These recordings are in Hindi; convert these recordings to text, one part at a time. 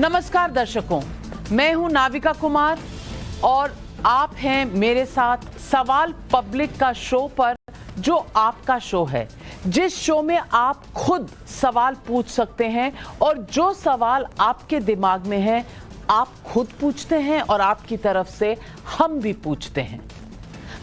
नमस्कार दर्शकों, मैं हूं नाविका कुमार और आप हैं मेरे साथ सवाल पब्लिक का शो पर, जो आपका शो है, जिस शो में आप खुद सवाल पूछ सकते हैं और जो सवाल आपके दिमाग में है आप खुद पूछते हैं और आपकी तरफ से हम भी पूछते हैं।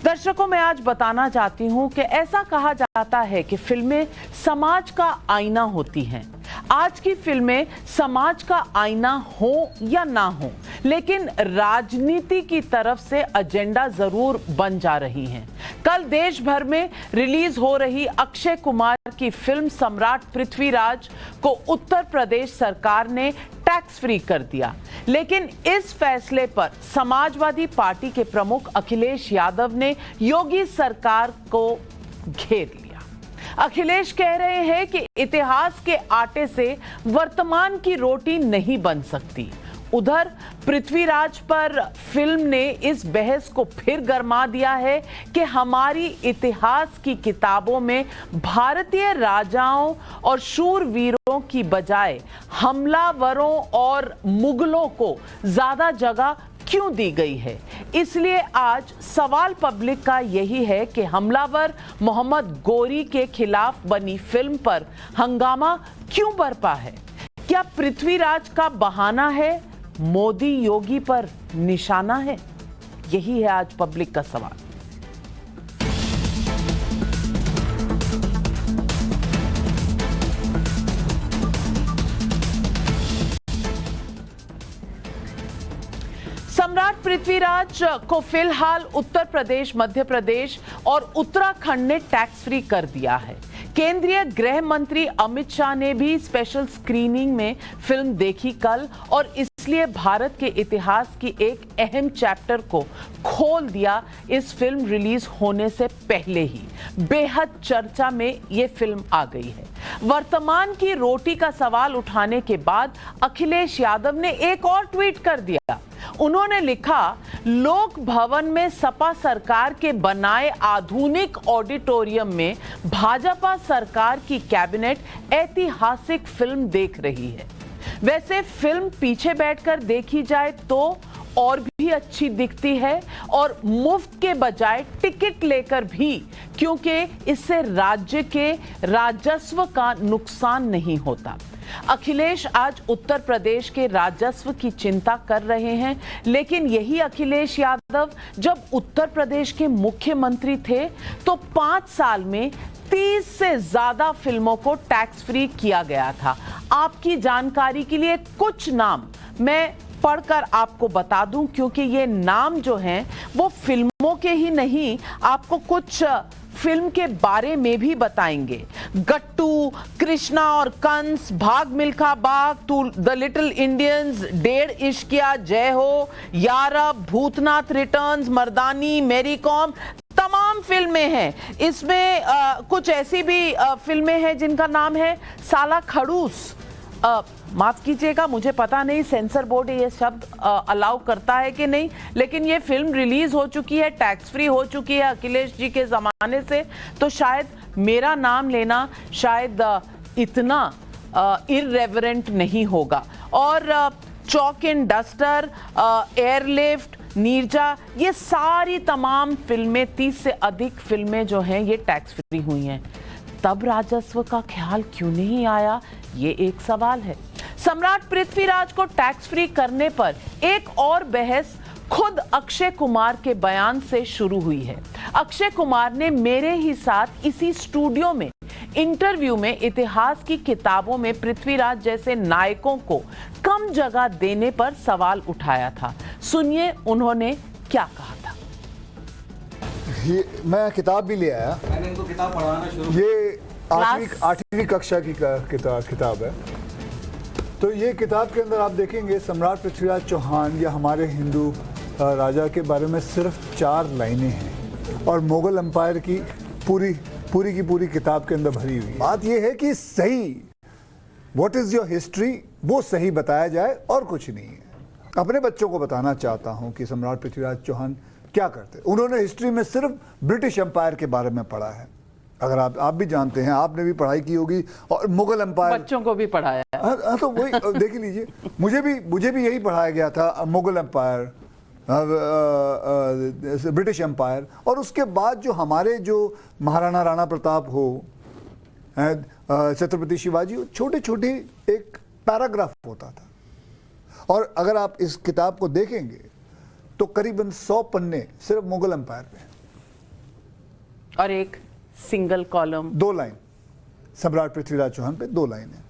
दर्शकों, मैं आज बताना चाहती हूं कि ऐसा कहा जाता है कि फिल्में समाज का आईना होती हैं। आज की फिल्में समाज का आईना हो या ना हो, लेकिन राजनीति की तरफ से एजेंडा जरूर बन जा रही हैं। कल देश भर में रिलीज हो रही अक्षय कुमार की फिल्म सम्राट पृथ्वीराज को उत्तर प्रदेश सरकार ने टैक्स फ्री कर दिया, लेकिन इस फैसले पर समाजवादी पार्टी के प्रमुख अखिलेश यादव ने योगी सरकार को घेर लिया। अखिलेश कह रहे हैं कि इतिहास के आटे से वर्तमान की रोटी नहीं बन सकती। उधर पृथ्वीराज पर फिल्म ने इस बहस को फिर गरमा दिया है कि हमारी इतिहास की किताबों में भारतीय राजाओं और शूरवीरों की बजाय हमलावरों और मुगलों को ज्यादा जगह क्यों दी गई है। इसलिए आज सवाल पब्लिक का यही है कि हमलावर मोहम्मद गोरी के खिलाफ बनी फिल्म पर हंगामा क्यों बरपा है। क्या पृथ्वीराज का बहाना है, मोदी योगी पर निशाना है? यही है आज पब्लिक का सवाल। सम्राट पृथ्वीराज को फिलहाल उत्तर प्रदेश, मध्य प्रदेश और उत्तराखंड ने टैक्स फ्री कर दिया है। केंद्रीय गृह मंत्री अमित शाह ने भी स्पेशल स्क्रीनिंग में फिल्म देखी कल और इसलिए भारत के इतिहास की एक अहम चैप्टर को खोल दिया। इस फिल्म रिलीज होने से पहले ही बेहद चर्चा में ये फिल्म आ गई है। वर्तमान की रोटी का सवाल उठाने के बाद अखिलेश यादव ने एक और ट्वीट कर दिया। उन्होंने लिखा, लोक भवन में सपा सरकार के बनाए आधुनिक ऑडिटोरियम में भाजपा सरकार की कैबिनेट ऐतिहासिक फिल्म देख रही है। वैसे फिल्म पीछे बैठकर देखी जाए तो और भी अच्छी दिखती है और मुफ्त के बजाय टिकट लेकर भी, क्योंकि इससे राज्य के राजस्व का नुकसान नहीं होता। अखिलेश आज उत्तर प्रदेश के राजस्व की चिंता कर रहे हैं, लेकिन यही अखिलेश यादव जब उत्तर प्रदेश के मुख्यमंत्री थे तो 5 साल में 30 से ज्यादा फिल्मों को टैक्स फ्री किया गया था। आपकी जानकारी के लिए कुछ नाम मैं पढ़कर आपको बता दूं, क्योंकि ये नाम जो हैं वो फिल्मों के ही नहीं, आपको कुछ फिल्म के बारे में भी बताएंगे। गट्टू, कृष्णा और कंस, भाग मिल्खा भाग, टू द लिटिल इंडियंस, डेढ़ इश्किया, जय हो, यारा, भूतनाथ रिटर्न्स, मर्दानी, मेरी कॉम, तमाम फिल्में हैं। इसमें कुछ ऐसी भी फिल्में हैं जिनका नाम है साला खड़ूस। माफ कीजिएगा, मुझे पता नहीं सेंसर बोर्ड ये शब्द अलाउ करता है कि नहीं, लेकिन ये फिल्म रिलीज हो चुकी है, टैक्स फ्री हो चुकी है अखिलेश जी के जमाने से, तो शायद मेरा नाम लेना शायद इतना इररेवरेंट नहीं होगा। और chalk and duster, airlift, Neerja, ये सारी तमाम फिल्में, 30 से अधिक फिल्में जो हैं ये टैक्स फ्री हुई हैं। तब राजस्व का ख्याल क्यों नहीं आया, ये एक सवाल है। सम्राट पृथ्वीराज को टैक्स फ्री करने पर एक और बहस खुद अक्षय कुमार के बयान से शुरू हुई है। अक्षय कुमार ने मेरे ही साथ इसी स्टूडियो में इंटरव्यू में इतिहास की किताबों में पृथ्वीराज जैसे नायकों को कम जगह देने पर सवाल उठाया था। सुनिए उन्होंने क्या कहा था। ये मैं किताब भी ले आया, मैंने इनको किताब पढ़ाना शुरू। ये आठवीं कक्षा की किताब है। तो ये किताब के अंदर आप देखेंगे सम्राट पृथ्वीराज चौहान या हमारे हिंदू राजा के बारे में सिर्फ 4 लाइनें हैं और मुगल एम्पायर की पूरी किताब के अंदर भरी हुई। बात ये है कि सही व्हाट इज योर हिस्ट्री वो सही बताया जाए और कुछ नहीं है। अपने बच्चों को बताना चाहता हूं कि सम्राट पृथ्वीराज चौहान क्या करते। उन्होंने हिस्ट्री में सिर्फ ब्रिटिश एम्पायर के बारे में पढ़ा है। अगर आप भी जानते हैं, आपने भी पढ़ाई की होगी और मुगल एम्पायर बच्चों को भी पढ़ाया है। हाँ, तो वही देख लीजिए, मुझे भी यही पढ़ाया गया था, मुगल एम्पायर, ब्रिटिश एम्पायर, और उसके बाद जो हमारे जो महाराणा राणा प्रताप हो, छत्रपति शिवाजी, छोटे छोटे एक पैराग्राफ होता था। और अगर आप इस किताब को देखेंगे तो करीबन 100 पन्ने सिर्फ मुगल एम्पायर पे हैं, और एक सिंगल कॉलम 2 लाइन सम्राट पृथ्वीराज चौहान पे 2 लाइन है।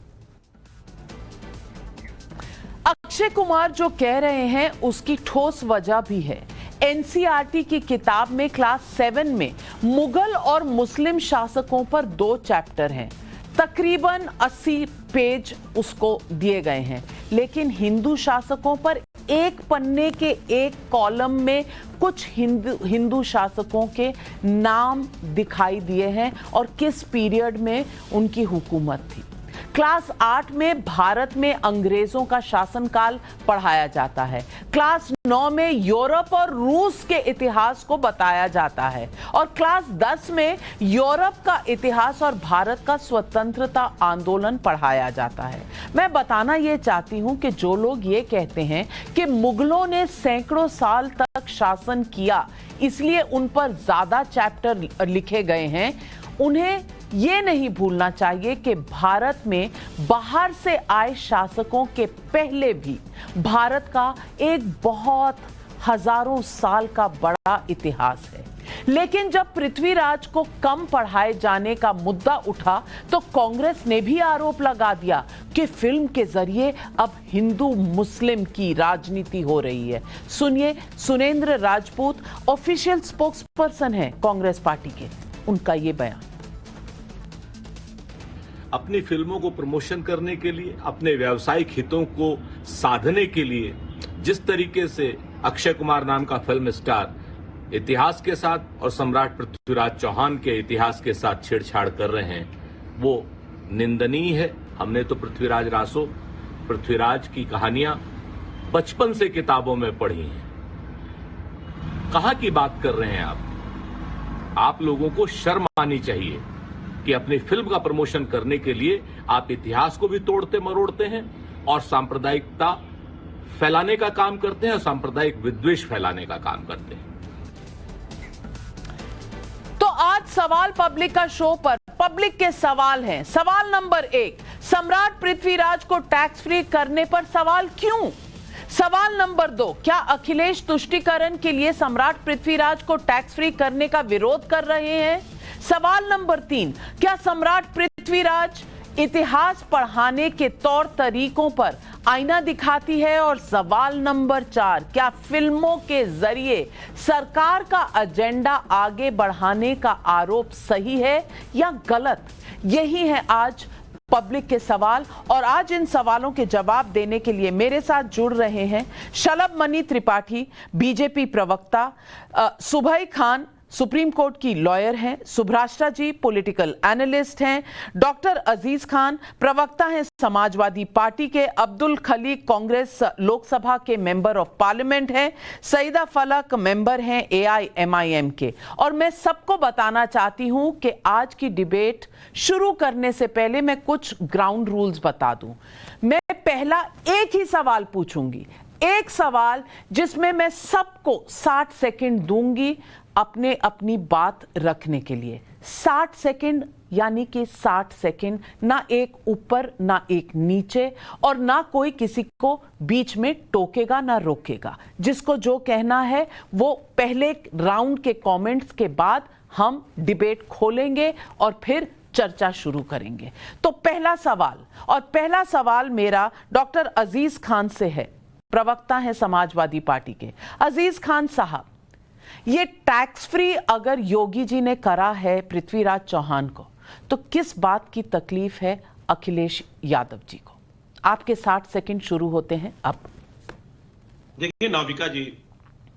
अक्षय कुमार जो कह रहे हैं उसकी ठोस वजह भी है। एनसीईआरटी की किताब में क्लास 7 में मुगल और मुस्लिम शासकों पर 2 चैप्टर हैं, तकरीबन 80 पेज उसको दिए गए हैं, लेकिन हिंदू शासकों पर एक पन्ने के एक कॉलम में कुछ हिंदू शासकों के नाम दिखाई दिए हैं और किस पीरियड में उनकी हुकूमत थी। क्लास 8 में भारत में अंग्रेजों का शासनकाल पढ़ाया जाता है। क्लास 9 में यूरोप और रूस के इतिहास को बताया जाता है, और क्लास 10 में यूरोप का इतिहास और भारत का स्वतंत्रता आंदोलन पढ़ाया जाता है। मैं बताना ये चाहती हूँ कि जो लोग ये कहते हैं कि मुगलों ने सैकड़ों साल तक शासन किया इसलिए उन पर ज्यादा चैप्टर लिखे गए हैं, उन्हें ये नहीं भूलना चाहिए कि भारत में बाहर से आए शासकों के पहले भी भारत का एक बहुत हजारों साल का बड़ा इतिहास है। लेकिन जब पृथ्वीराज को कम पढ़ाए जाने का मुद्दा उठा तो कांग्रेस ने भी आरोप लगा दिया कि फिल्म के जरिए अब हिंदू मुस्लिम की राजनीति हो रही है। सुनिए, सुनेंद्र राजपूत ऑफिशियल स्पोक्सपर्सन है कांग्रेस पार्टी के, उनका ये बयान। अपनी फिल्मों को प्रमोशन करने के लिए, अपने व्यावसायिक हितों को साधने के लिए जिस तरीके से अक्षय कुमार नाम का फिल्म स्टार इतिहास के साथ और सम्राट पृथ्वीराज चौहान के इतिहास के साथ छेड़छाड़ कर रहे हैं, वो निंदनीय है। हमने तो पृथ्वीराज रासो, पृथ्वीराज की कहानियां बचपन से किताबों में पढ़ी हैं। कहां की बात कर रहे हैं आप? आप लोगों को शर्म आनी चाहिए कि अपनी फिल्म का प्रमोशन करने के लिए आप इतिहास को भी तोड़ते मरोड़ते हैं और सांप्रदायिकता फैलाने का काम करते हैं और सांप्रदायिक विद्वेष फैलाने का काम करते हैं। तो आज सवाल पब्लिक का शो पर पब्लिक के सवाल हैं। सवाल नंबर 1, सम्राट पृथ्वीराज को टैक्स फ्री करने पर सवाल क्यों? सवाल नंबर 2, क्या अखिलेश तुष्टीकरण के लिए सम्राट पृथ्वीराज को टैक्स फ्री करने का विरोध कर रहे हैं? सवाल नंबर 3, क्या सम्राट पृथ्वीराज इतिहास पढ़ाने के तौर तरीकों पर आईना दिखाती है? और सवाल नंबर 4, क्या फिल्मों के जरिए सरकार का एजेंडा आगे बढ़ाने का आरोप सही है या गलत? यही है आज पब्लिक के सवाल, और आज इन सवालों के जवाब देने के लिए मेरे साथ जुड़ रहे हैं शलभ मणि त्रिपाठी, बीजेपी प्रवक्ता, सुभई खान सुप्रीम कोर्ट की लॉयर हैं, सुभ्राष्टा जी पॉलिटिकल एनालिस्ट हैं, डॉक्टर अजीज खान प्रवक्ता हैं समाजवादी पार्टी के, अब्दुल खलीक कांग्रेस लोकसभा के मेंबर ऑफ पार्लियामेंट हैं, सईदा फलक मेंबर हैं AIMIM के। और मैं सबको बताना चाहती हूं कि आज की डिबेट शुरू करने से पहले मैं कुछ ग्राउंड रूल्स बता दूं। मैं पहला एक ही सवाल पूछूंगी, एक सवाल जिसमें मैं सबको 60 सेकंड दूंगी अपनी बात रखने के लिए। 60 सेकंड यानी कि 60 सेकंड, ना एक ऊपर ना एक नीचे, और ना कोई किसी को बीच में टोकेगा ना रोकेगा। जिसको जो कहना है वो पहले राउंड के कमेंट्स के बाद हम डिबेट खोलेंगे और फिर चर्चा शुरू करेंगे। तो पहला सवाल मेरा डॉक्टर अजीज खान से है, प्रवक्ता है समाजवादी पार्टी के। अजीज खान साहब, ये टैक्स फ्री अगर योगी जी ने करा है पृथ्वीराज चौहान को, तो किस बात की तकलीफ है अखिलेश यादव जी को? आपके 60 सेकंड शुरू होते हैं अब। देखिए नाविका जी,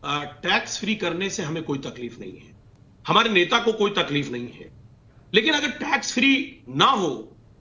टैक्स फ्री करने से हमें कोई तकलीफ नहीं है, हमारे नेता को कोई तकलीफ नहीं है, लेकिन अगर टैक्स फ्री ना हो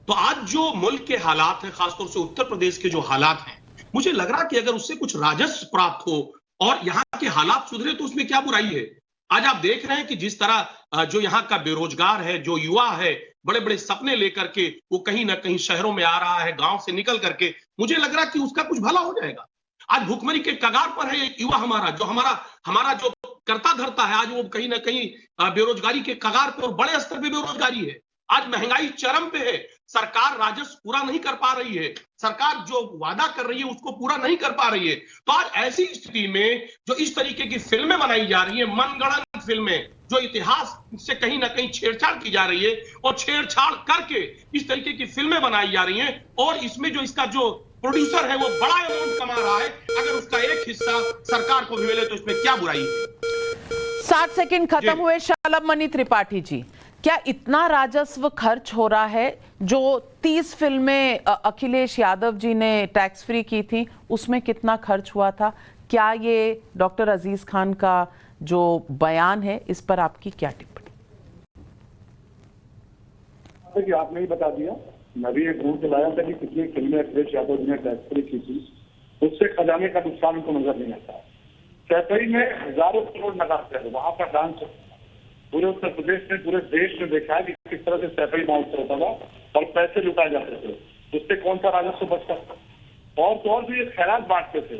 तो आज जो मुल्क के हालात हैं, खासतौर से उत्तर प्रदेश के जो हालात हैं, मुझे लग रहा कि अगर उससे कुछ राजस्व प्राप्त हो और यहां के हालात सुधरे तो उसमें क्या बुराई है। आज आप देख रहे हैं कि जिस तरह जो यहां का बेरोजगार है, जो युवा है, बड़े बड़े सपने लेकर के वो कहीं ना कहीं शहरों में आ रहा है, गांव से निकल करके, मुझे लग रहा कि उसका कुछ भला हो जाएगा। आज भुखमरी के कगार पर है एक युवा हमारा, जो हमारा जो करता धरता है, आज वो कहीं ना कहीं बेरोजगारी के कगार पर, और बड़े स्तर पे बेरोजगारी है। आज महंगाई चरम पे है, सरकार राजस्व पूरा नहीं कर पा रही है, सरकार जो वादा कर रही है उसको पूरा नहीं कर पा रही है। तो आज ऐसी स्थिति में जो इस तरीके की फिल्में बनाई जा रही है, मनगढ़ंत फिल्में, जो इतिहास से कहीं ना कहीं छेड़छाड़ की जा रही है, और छेड़छाड़ करके इस तरीके की फिल्में बनाई जा रही हैं, और इसमें जो इसका जो प्रोड्यूसर है वो बड़ा अमाउंट कमा रहा है, अगर उसका एक हिस्सा सरकार को भी मिले तो इसमें क्या बुराई है। 60 सेकंड खत्म हुए। शलभ मणि त्रिपाठी जी, क्या इतना राजस्व खर्च हो रहा है? जो 30 फिल्में अखिलेश यादव जी ने टैक्स फ्री की थी, उसमें कितना खर्च हुआ था? क्या ये डॉक्टर अजीज खान का जो बयान है, इस पर आपकी क्या टिप्पणी? देखिए, आपने ही बता दिया। मैं भी एक ढूंढ के लाया था कि कितनी फिल्में अखिलेश यादव जी ने टैक्स फ्री की थी, उससे खजाने का नुकसान उनको नजर नहीं आता। सैफई में हजारों करोड़ लगाते हैं, वहां का डांस पूरे उत्तर प्रदेश में, पूरे देश में देखा है कि किस तरह से सैफई महोत्सव होता था और पैसे लुटाए जाते थे, उससे कौन सा राजस्व बचता था। और तो और भी ये खैरात बांटते थे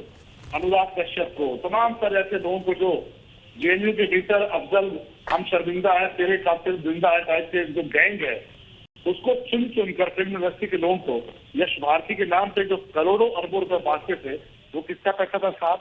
अनुराग कश्यप को, तमाम तरह ऐसे लोगों को जो जेएनयू के भीतर अफजल हम शर्मिंदा है, तेरे कातिल जिंदा है टाइप के जो गैंग है, उसको चुन चुनकर फिल्म इंडस्ट्री के लोगों को यश भारती के नाम पे जो करोड़ों अरबों रुपए बांटते थे, वो किसका पैसा था साहब?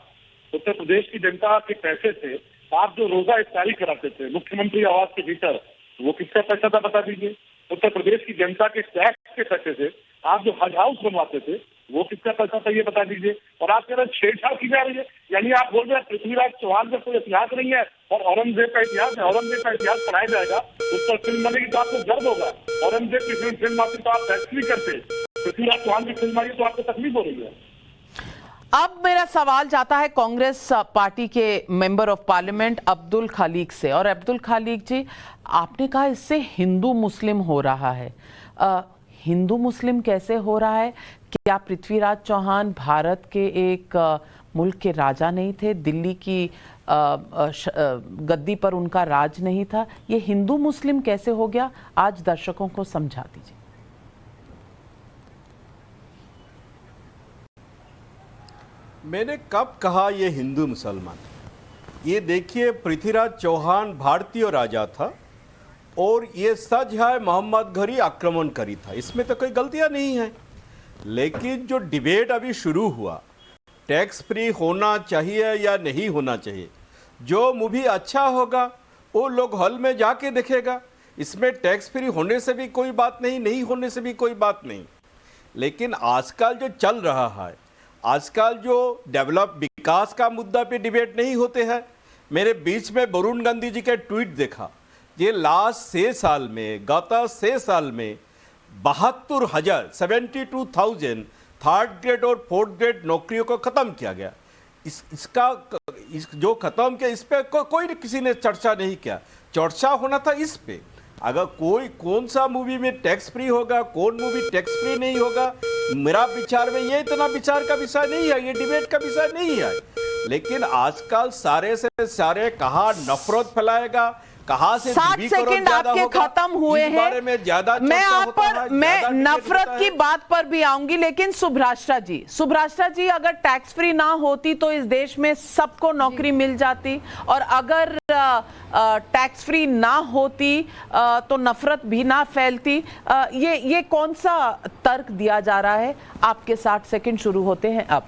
उत्तर प्रदेश की जनता के पैसे से आप जो रोजा इफ्तारी कराते थे मुख्यमंत्री आवास के भीतर, वो किसका पैसा था बता दीजिए। उत्तर प्रदेश की जनता के टैक्स के पैसे से आप जो हज हाउस बनवाते थे, वो किसका पैसा था ये बता दीजिए। और आप कह रहे छेड़छाड़ की जा रही है, यानी आप बोल रहे हैं पृथ्वीराज चौहान का कोई इतिहास नहीं है और औरंगजेब का इतिहास है, औरंगजेब का इतिहास पढ़ाया जाएगा, उस पर फिल्म बनेगी तो आपको गर्व होगा। औरंगजेब की फिल्म आती तो आप टैक्स नहीं करते, पृथ्वीराज चौहान की फिल्म आई तो आपको तकलीफ हो रही है। अब मेरा सवाल जाता है कांग्रेस पार्टी के मेंबर ऑफ पार्लियामेंट अब्दुल खालिक से। और अब्दुल खालिक जी, आपने कहा इससे हिंदू मुस्लिम हो रहा है। हिंदू मुस्लिम कैसे हो रहा है? क्या पृथ्वीराज चौहान भारत के एक मुल्क के राजा नहीं थे? दिल्ली की गद्दी पर उनका राज नहीं था? ये हिंदू मुस्लिम कैसे हो गया? आज दर्शकों को समझा दीजिए। मैंने कब कहा ये हिंदू मुसलमान? ये देखिए, पृथ्वीराज चौहान भारतीय राजा था और ये सच है मोहम्मद घोरी आक्रमणकारी था, इसमें तो कोई गलतियां नहीं है। लेकिन जो डिबेट अभी शुरू हुआ, टैक्स फ्री होना चाहिए या नहीं होना चाहिए, जो मूवी अच्छा होगा वो लोग हॉल में जाके देखेगा, इसमें टैक्स फ्री होने से भी कोई बात नहीं, नहीं होने से भी कोई बात नहीं। लेकिन आजकल जो चल रहा है, आजकल जो डेवलप विकास का मुद्दा पे डिबेट नहीं होते हैं। मेरे बीच में वरुण गांधी जी के ट्वीट देखा, ये लास्ट 6 साल में, गत 6 साल में 72,000 थर्ड ग्रेड और फोर्थ ग्रेड नौकरियों को ख़त्म किया गया। जो ख़त्म किया, इस पर कोई किसी ने चर्चा नहीं किया। चर्चा होना था इस पे, अगर कौन सा मूवी में टैक्स फ्री होगा, कौन मूवी टैक्स फ्री नहीं होगा। मेरा विचार में ये इतना विचार का विषय नहीं है, ये डिबेट का विषय नहीं है। लेकिन आजकल सारे से सारे कहाँ नफरत फैलाएगा, कहाँ से 60 सेकंड आपके खत्म हुए हैं। मैं नफरत की बात पर भी आऊंगी, लेकिन सुभ्राष्ट्रा जी, अगर टैक्स फ्री ना होती तो इस देश में सबको नौकरी मिल जाती, और अगर टैक्स फ्री ना होती तो नफरत भी ना फैलती। ये कौन सा तर्क दिया जा रहा है? आपके 60 सेकंड शुरू होते हैं अब।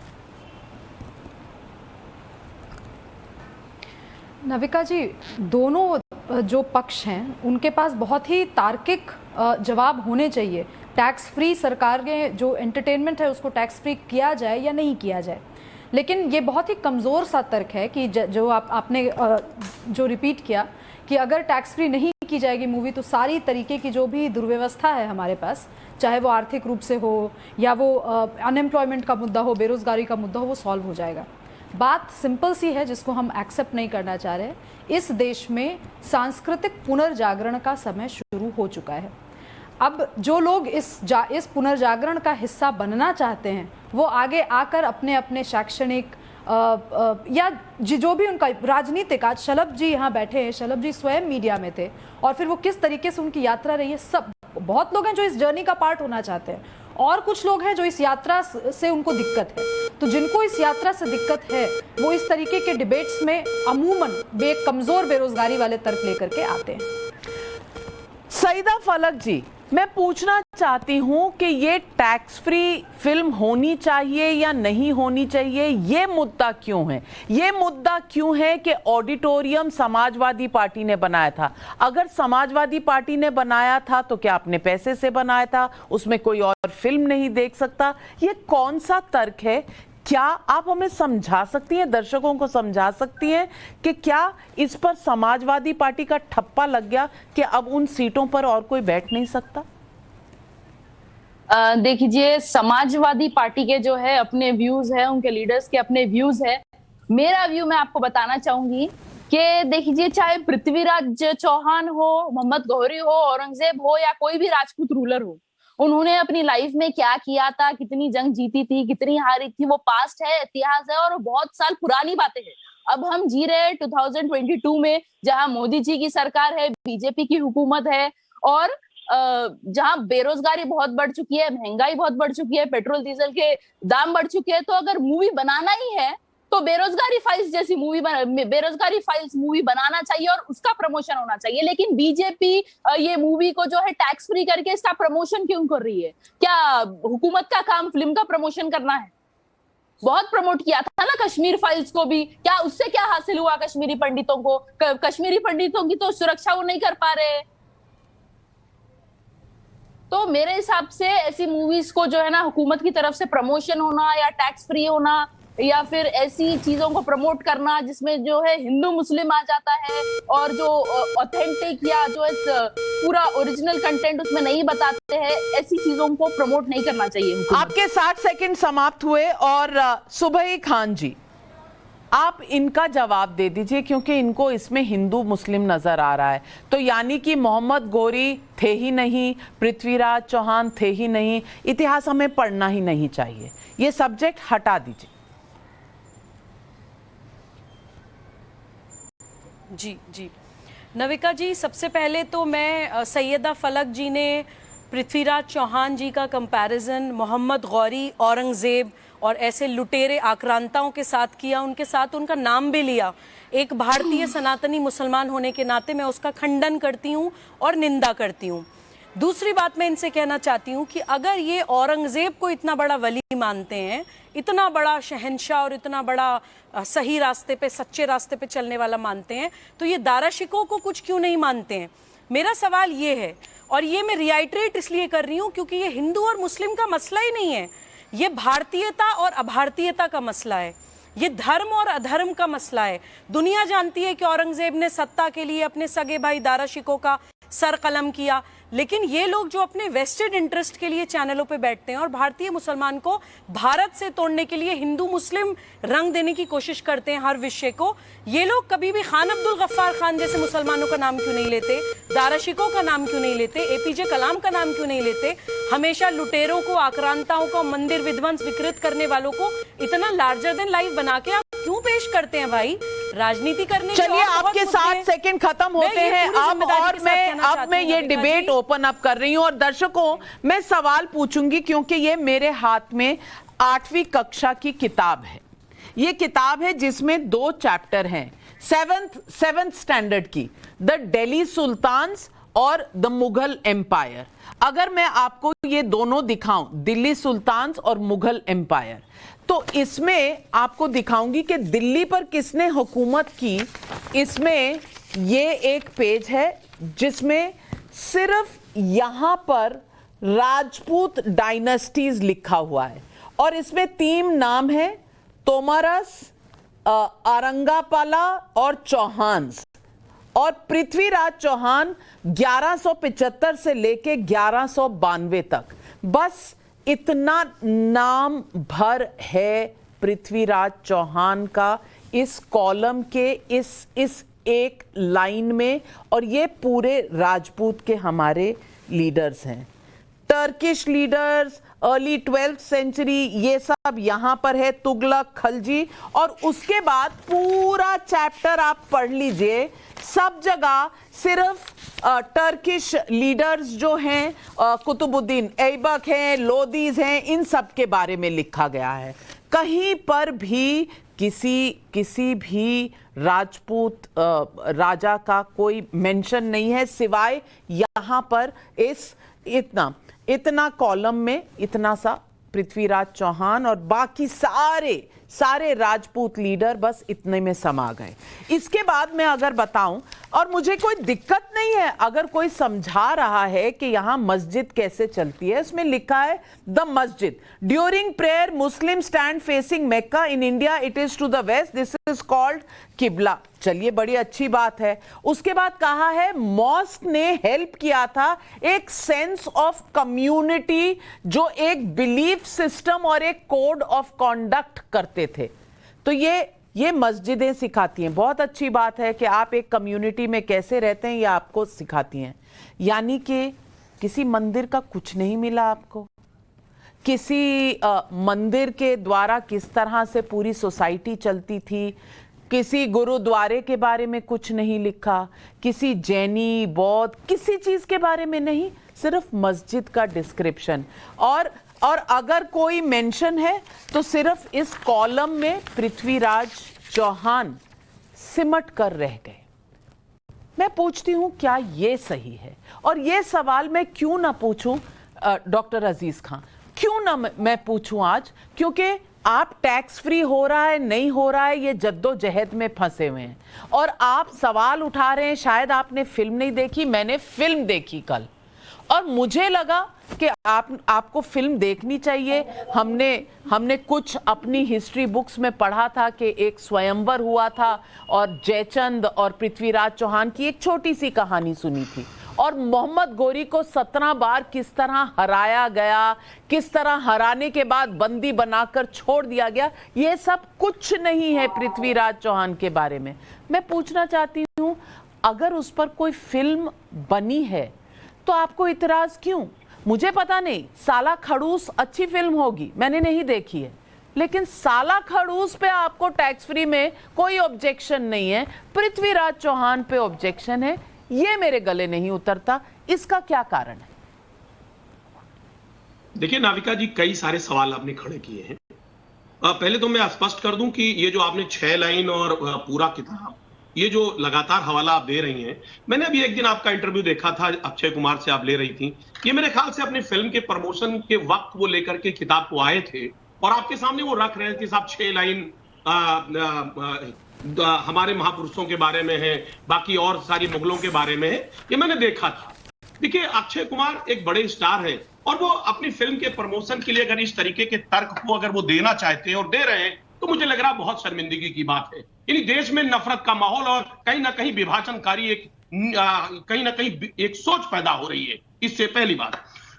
नविका जी, दोनों जो पक्ष हैं उनके पास बहुत ही तार्किक जवाब होने चाहिए। टैक्स फ्री सरकार के जो एंटरटेनमेंट है उसको टैक्स फ्री किया जाए या नहीं किया जाए, लेकिन ये बहुत ही कमज़ोर सा तर्क है कि जो आपने जो रिपीट किया कि अगर टैक्स फ्री नहीं की जाएगी मूवी तो सारी तरीके की जो भी दुर्व्यवस्था है हमारे पास, चाहे वो आर्थिक रूप से हो या वो अनएम्प्लॉयमेंट का मुद्दा हो, बेरोज़गारी का मुद्दा हो, वो सॉल्व हो जाएगा। बात सिंपल सी है जिसको हम एक्सेप्ट नहीं करना चाह रहे। इस देश में सांस्कृतिक पुनर्जागरण का समय शुरू हो चुका है। अब जो लोग इस पुनर्जागरण का हिस्सा बनना चाहते हैं वो आगे आकर अपने अपने शैक्षणिक या जो भी उनका राजनीतिक, आज शलभ जी यहाँ बैठे हैं, शलभ जी स्वयं मीडिया में थे और फिर वो किस तरीके से उनकी यात्रा रही है सब बहुत लोग हैं जो इस जर्नी का पार्ट होना चाहते हैं, और कुछ लोग हैं जो इस यात्रा से उनको दिक्कत है। तो जिनको इस यात्रा से दिक्कत है वो इस तरीके के डिबेट्स में अमूमन कमजोर बेरोजगारी वाले तर्क लेकर के आते हैं। सईदा फलक जी, मैं पूछना चाहती हूं कि ये टैक्स फ्री फिल्म होनी चाहिए या नहीं होनी चाहिए, ये मुद्दा क्यों है? ये मुद्दा क्यों है कि ऑडिटोरियम समाजवादी पार्टी ने बनाया था? अगर समाजवादी पार्टी ने बनाया था तो क्या अपने पैसे से बनाया था? उसमें कोई और फिल्म नहीं देख सकता? ये कौन सा तर्क है? क्या आप हमें समझा सकती हैं, दर्शकों को समझा सकती हैं कि क्या इस पर समाजवादी पार्टी का ठप्पा लग गया कि अब उन सीटों पर और कोई बैठ नहीं सकता? देखिए, समाजवादी पार्टी के जो है अपने व्यूज है, उनके लीडर्स के अपने व्यूज है। मेरा व्यू मैं आपको बताना चाहूंगी कि देखिए, चाहे पृथ्वीराज चौहान हो, मोहम्मद गौहरी हो, औरंगजेब हो या कोई भी राजपूत रूलर हो, उन्होंने अपनी लाइफ में क्या किया था, कितनी जंग जीती थी, कितनी हारी थी, वो पास्ट है, इतिहास है और बहुत साल पुरानी बातें हैं। अब हम जी रहे हैं 2022 में, जहां मोदी जी की सरकार है, बीजेपी की हुकूमत है और जहां बेरोजगारी बहुत बढ़ चुकी है, महंगाई बहुत बढ़ चुकी है, पेट्रोल डीजल के दाम बढ़ चुके हैं। तो अगर मूवी बनाना ही है तो बेरोजगारी फाइल्स जैसी बेरोजगारी फाइल्स मूवी बनाना चाहिए और उसका प्रमोशन होना चाहिए। लेकिन बीजेपी ये मूवी को जो है टैक्स फ्री करके इसका प्रमोशन क्यों कर रही है? क्या हुकूमत का काम फिल्म का प्रमोशन करना है? बहुत प्रमोट किया था ना कश्मीर फाइल्स को भी, क्या उससे क्या हासिल हुआ कश्मीरी पंडितों को? कश्मीरी पंडितों की तो सुरक्षा वो नहीं कर पा रहे। तो मेरे हिसाब से ऐसी मूवीज को जो है ना हुकूमत की तरफ से प्रमोशन होना या टैक्स फ्री होना या फिर ऐसी चीजों को प्रमोट करना जिसमें जो है हिंदू मुस्लिम आ जाता है और जो ऑथेंटिक या जो पूरा ओरिजिनल कंटेंट उसमें नहीं बताते हैं, ऐसी चीजों को प्रमोट नहीं करना चाहिए। आपके 60 सेकंड समाप्त हुए और सुबह खान जी, आप इनका जवाब दे दीजिए क्योंकि इनको इसमें हिंदू मुस्लिम नजर आ रहा है। तो यानी कि मोहम्मद गौरी थे ही नहीं, पृथ्वीराज चौहान थे ही नहीं, इतिहास हमें पढ़ना ही नहीं चाहिए, ये सब्जेक्ट हटा दीजिए। जी जी नविका जी, सबसे पहले तो मैं सैयदा फलक जी ने पृथ्वीराज चौहान जी का कंपैरिजन मोहम्मद गौरी, औरंगजेब और ऐसे लुटेरे आक्रांताओं के साथ किया, उनके साथ उनका नाम भी लिया। एक भारतीय सनातनी मुसलमान होने के नाते मैं उसका खंडन करती हूँ और निंदा करती हूँ। दूसरी बात मैं इनसे कहना चाहती हूँ कि अगर ये औरंगजेब को इतना बड़ा वली मानते हैं, इतना बड़ा शहंशाह और इतना बड़ा सही रास्ते पे, सच्चे रास्ते पे चलने वाला मानते हैं, तो ये दाराशिकों को कुछ क्यों नहीं मानते हैं? मेरा सवाल ये है, और ये मैं रिआइट्रेट इसलिए कर रही हूँ क्योंकि ये हिंदू और मुस्लिम का मसला ही नहीं है, ये भारतीयता और अभारतीयता का मसला है, ये धर्म और अधर्म का मसला है। दुनिया जानती है कि औरंगजेब ने सत्ता के लिए अपने सगे भाई दाराशिकों का सर कलम किया, लेकिन ये लोग जो अपने वेस्टेड इंटरेस्ट के लिए चैनलों पे बैठते हैं और भारतीय मुसलमान को भारत से तोड़ने के लिए हिंदू मुस्लिम रंग देने की कोशिश करते हैं हर विषय को, ये लोग कभी भी खान अब्दुल गफ्फार खान जैसे मुसलमानों का नाम क्यों नहीं लेते, दाराशिकों का नाम क्यों नहीं लेते, एपीजे कलाम का नाम क्यों नहीं लेते? हमेशा लुटेरों को, आक्रांताओं को, मंदिर विध्वंस विकृत करने वालों को इतना लार्जर देन लाइफ बना के आप क्यों पेश करते हैं भाई? राजनीति करने चलिए, आपके 60 सेकंड खत्म होते हैं अब मैं ये डिबेट ओपन अप कर रही हूं और दर्शकों, मैं सवाल पूछूंगी क्योंकि ये मेरे हाथ में 8वीं कक्षा की किताब है। ये किताब है जिसमें 2 चैप्टर हैं, 7th स्टैंडर्ड की, द दिल्ली सुल्तान्स और द मुगल एम्पायर। अगर मैं आपको ये दोनों दिखाऊं, दिल्ली सुल्तान्स और मुगल एम्पायर, तो इसमें आपको दिखाऊंगी कि दिल्ली पर किसने हुकूमत की। इसमें ये एक पेज है जिसमें सिर्फ यहां पर राजपूत डायनेस्टीज लिखा हुआ है और इसमें 3 नाम है, तोमरस, आरंगापाला और चौहान्स। और पृथ्वीराज चौहान 1175 से लेके 1192 तक, बस इतना नाम भर है पृथ्वीराज चौहान का इस कॉलम के इस एक लाइन में, और ये पूरे राजपूत के हमारे लीडर्स हैं। Turkish leaders, early 12th century, ये सब यहाँ पर है, तुगलक, खलजी, और उसके बाद पूरा चैप्टर आप पढ़ लीजिए, सब जगह सिर्फ टर्किश लीडर्स जो हैं, कुतुबुद्दीन ऐबक हैं, लोदीज हैं, इन सब के बारे में लिखा गया है। कहीं पर भी किसी भी राजपूत राजा का कोई मेंशन नहीं है, सिवाय यहाँ पर इतना कॉलम में इतना सा पृथ्वीराज चौहान, और बाकी सारे राजपूत लीडर बस इतने में समा गए। इसके बाद मैं अगर बताऊं, और मुझे कोई दिक्कत नहीं है अगर कोई समझा रहा है कि यहां मस्जिद कैसे चलती है, इसमें लिखा है the masjid during prayer Muslim stand facing Mecca, in India it is to the west, this is called qibla. चलिए, बड़ी अच्छी बात है। उसके बाद कहा है मॉस्क ने हेल्प किया था एक सेंस ऑफ कम्युनिटी, जो एक बिलीफ सिस्टम और एक कोड ऑफ कॉन्डक्ट करते थे। तो ये मस्जिदें सिखाती हैं। बहुत अच्छी बात है कि आप एक कम्युनिटी में कैसे रहते हैं, ये आपको सिखाती हैं। यानी कि किसी मंदिर का कुछ नहीं मिला आपको, किसी मंदिर के द्वारा किस तरह से पूरी सोसाइटी चलती थी, किसी गुरुद्वारे के बारे में कुछ नहीं लिखा, किसी जैनी बौद्ध किसी चीज के बारे में नहीं, सिर्फ मस्जिद का डिस्क्रिप्शन। और अगर कोई मेंशन है तो सिर्फ इस कॉलम में पृथ्वीराज चौहान सिमट कर रह गए। मैं पूछती हूं क्या ये सही है? और ये सवाल मैं क्यों ना पूछूं डॉक्टर अजीज खान, क्यों ना मैं पूछूं आज? क्योंकि आप टैक्स फ्री हो रहा है नहीं हो रहा है, ये जद्दोजहद में फंसे हुए हैं और आप सवाल उठा रहे हैं। शायद आपने फिल्म नहीं देखी, मैंने फिल्म देखी कल, और मुझे लगा कि आपको फिल्म देखनी चाहिए। हमने कुछ अपनी हिस्ट्री बुक्स में पढ़ा था कि एक स्वयंवर हुआ था और जयचंद और पृथ्वीराज चौहान की एक छोटी सी कहानी सुनी थी, और मोहम्मद गौरी को 17 बार किस तरह हराया गया, किस तरह हराने के बाद बंदी बनाकर छोड़ दिया गया। ये सब कुछ नहीं है पृथ्वीराज चौहान के बारे में। मैं पूछना चाहती हूँ, अगर उस पर कोई फिल्म बनी है तो आपको इतराज क्यों? मुझे पता नहीं, साला खड़ूस अच्छी फिल्म होगी, मैंने नहीं देखी है, लेकिन साला खड़ूस पे आपको टैक्स फ्री में कोई ऑब्जेक्शन नहीं है, पृथ्वीराज चौहान पे ऑब्जेक्शन है। ये मेरे गले नहीं उतरता, इसका क्या कारण है? देखिए नाविका जी, कई सारे सवाल आपने खड़े किए हैं। पहले तो मैं स्पष्ट कर दूं कि ये जो आपने 6 लाइन और पूरा किताब, ये जो लगातार हवाला आप दे रही हैं, मैंने अभी एक दिन आपका इंटरव्यू देखा था, अक्षय कुमार से आप ले रही थी। ये मेरे ख्याल से अपने फिल्म के प्रमोशन के वक्त वो लेकर के किताब को आए थे और आपके सामने वो रख रहे थे। साहब 6 लाइन हमारे महापुरुषों के बारे में है, बाकी और सारी मुगलों के बारे में है, ये मैंने देखा था। देखिए, अक्षय कुमार एक बड़े स्टार है और वो अपनी फिल्म के प्रमोशन के लिए अगर इस तरीके के तर्क को अगर वो देना चाहते हैं और दे रहे हैं, तो मुझे लग रहा है बहुत शर्मिंदगी की बात है। यानी देश में नफरत का माहौल और कहीं ना कहीं विभाजनकारी कहीं ना कहीं एक सोच पैदा हो रही है। इससे पहली बात।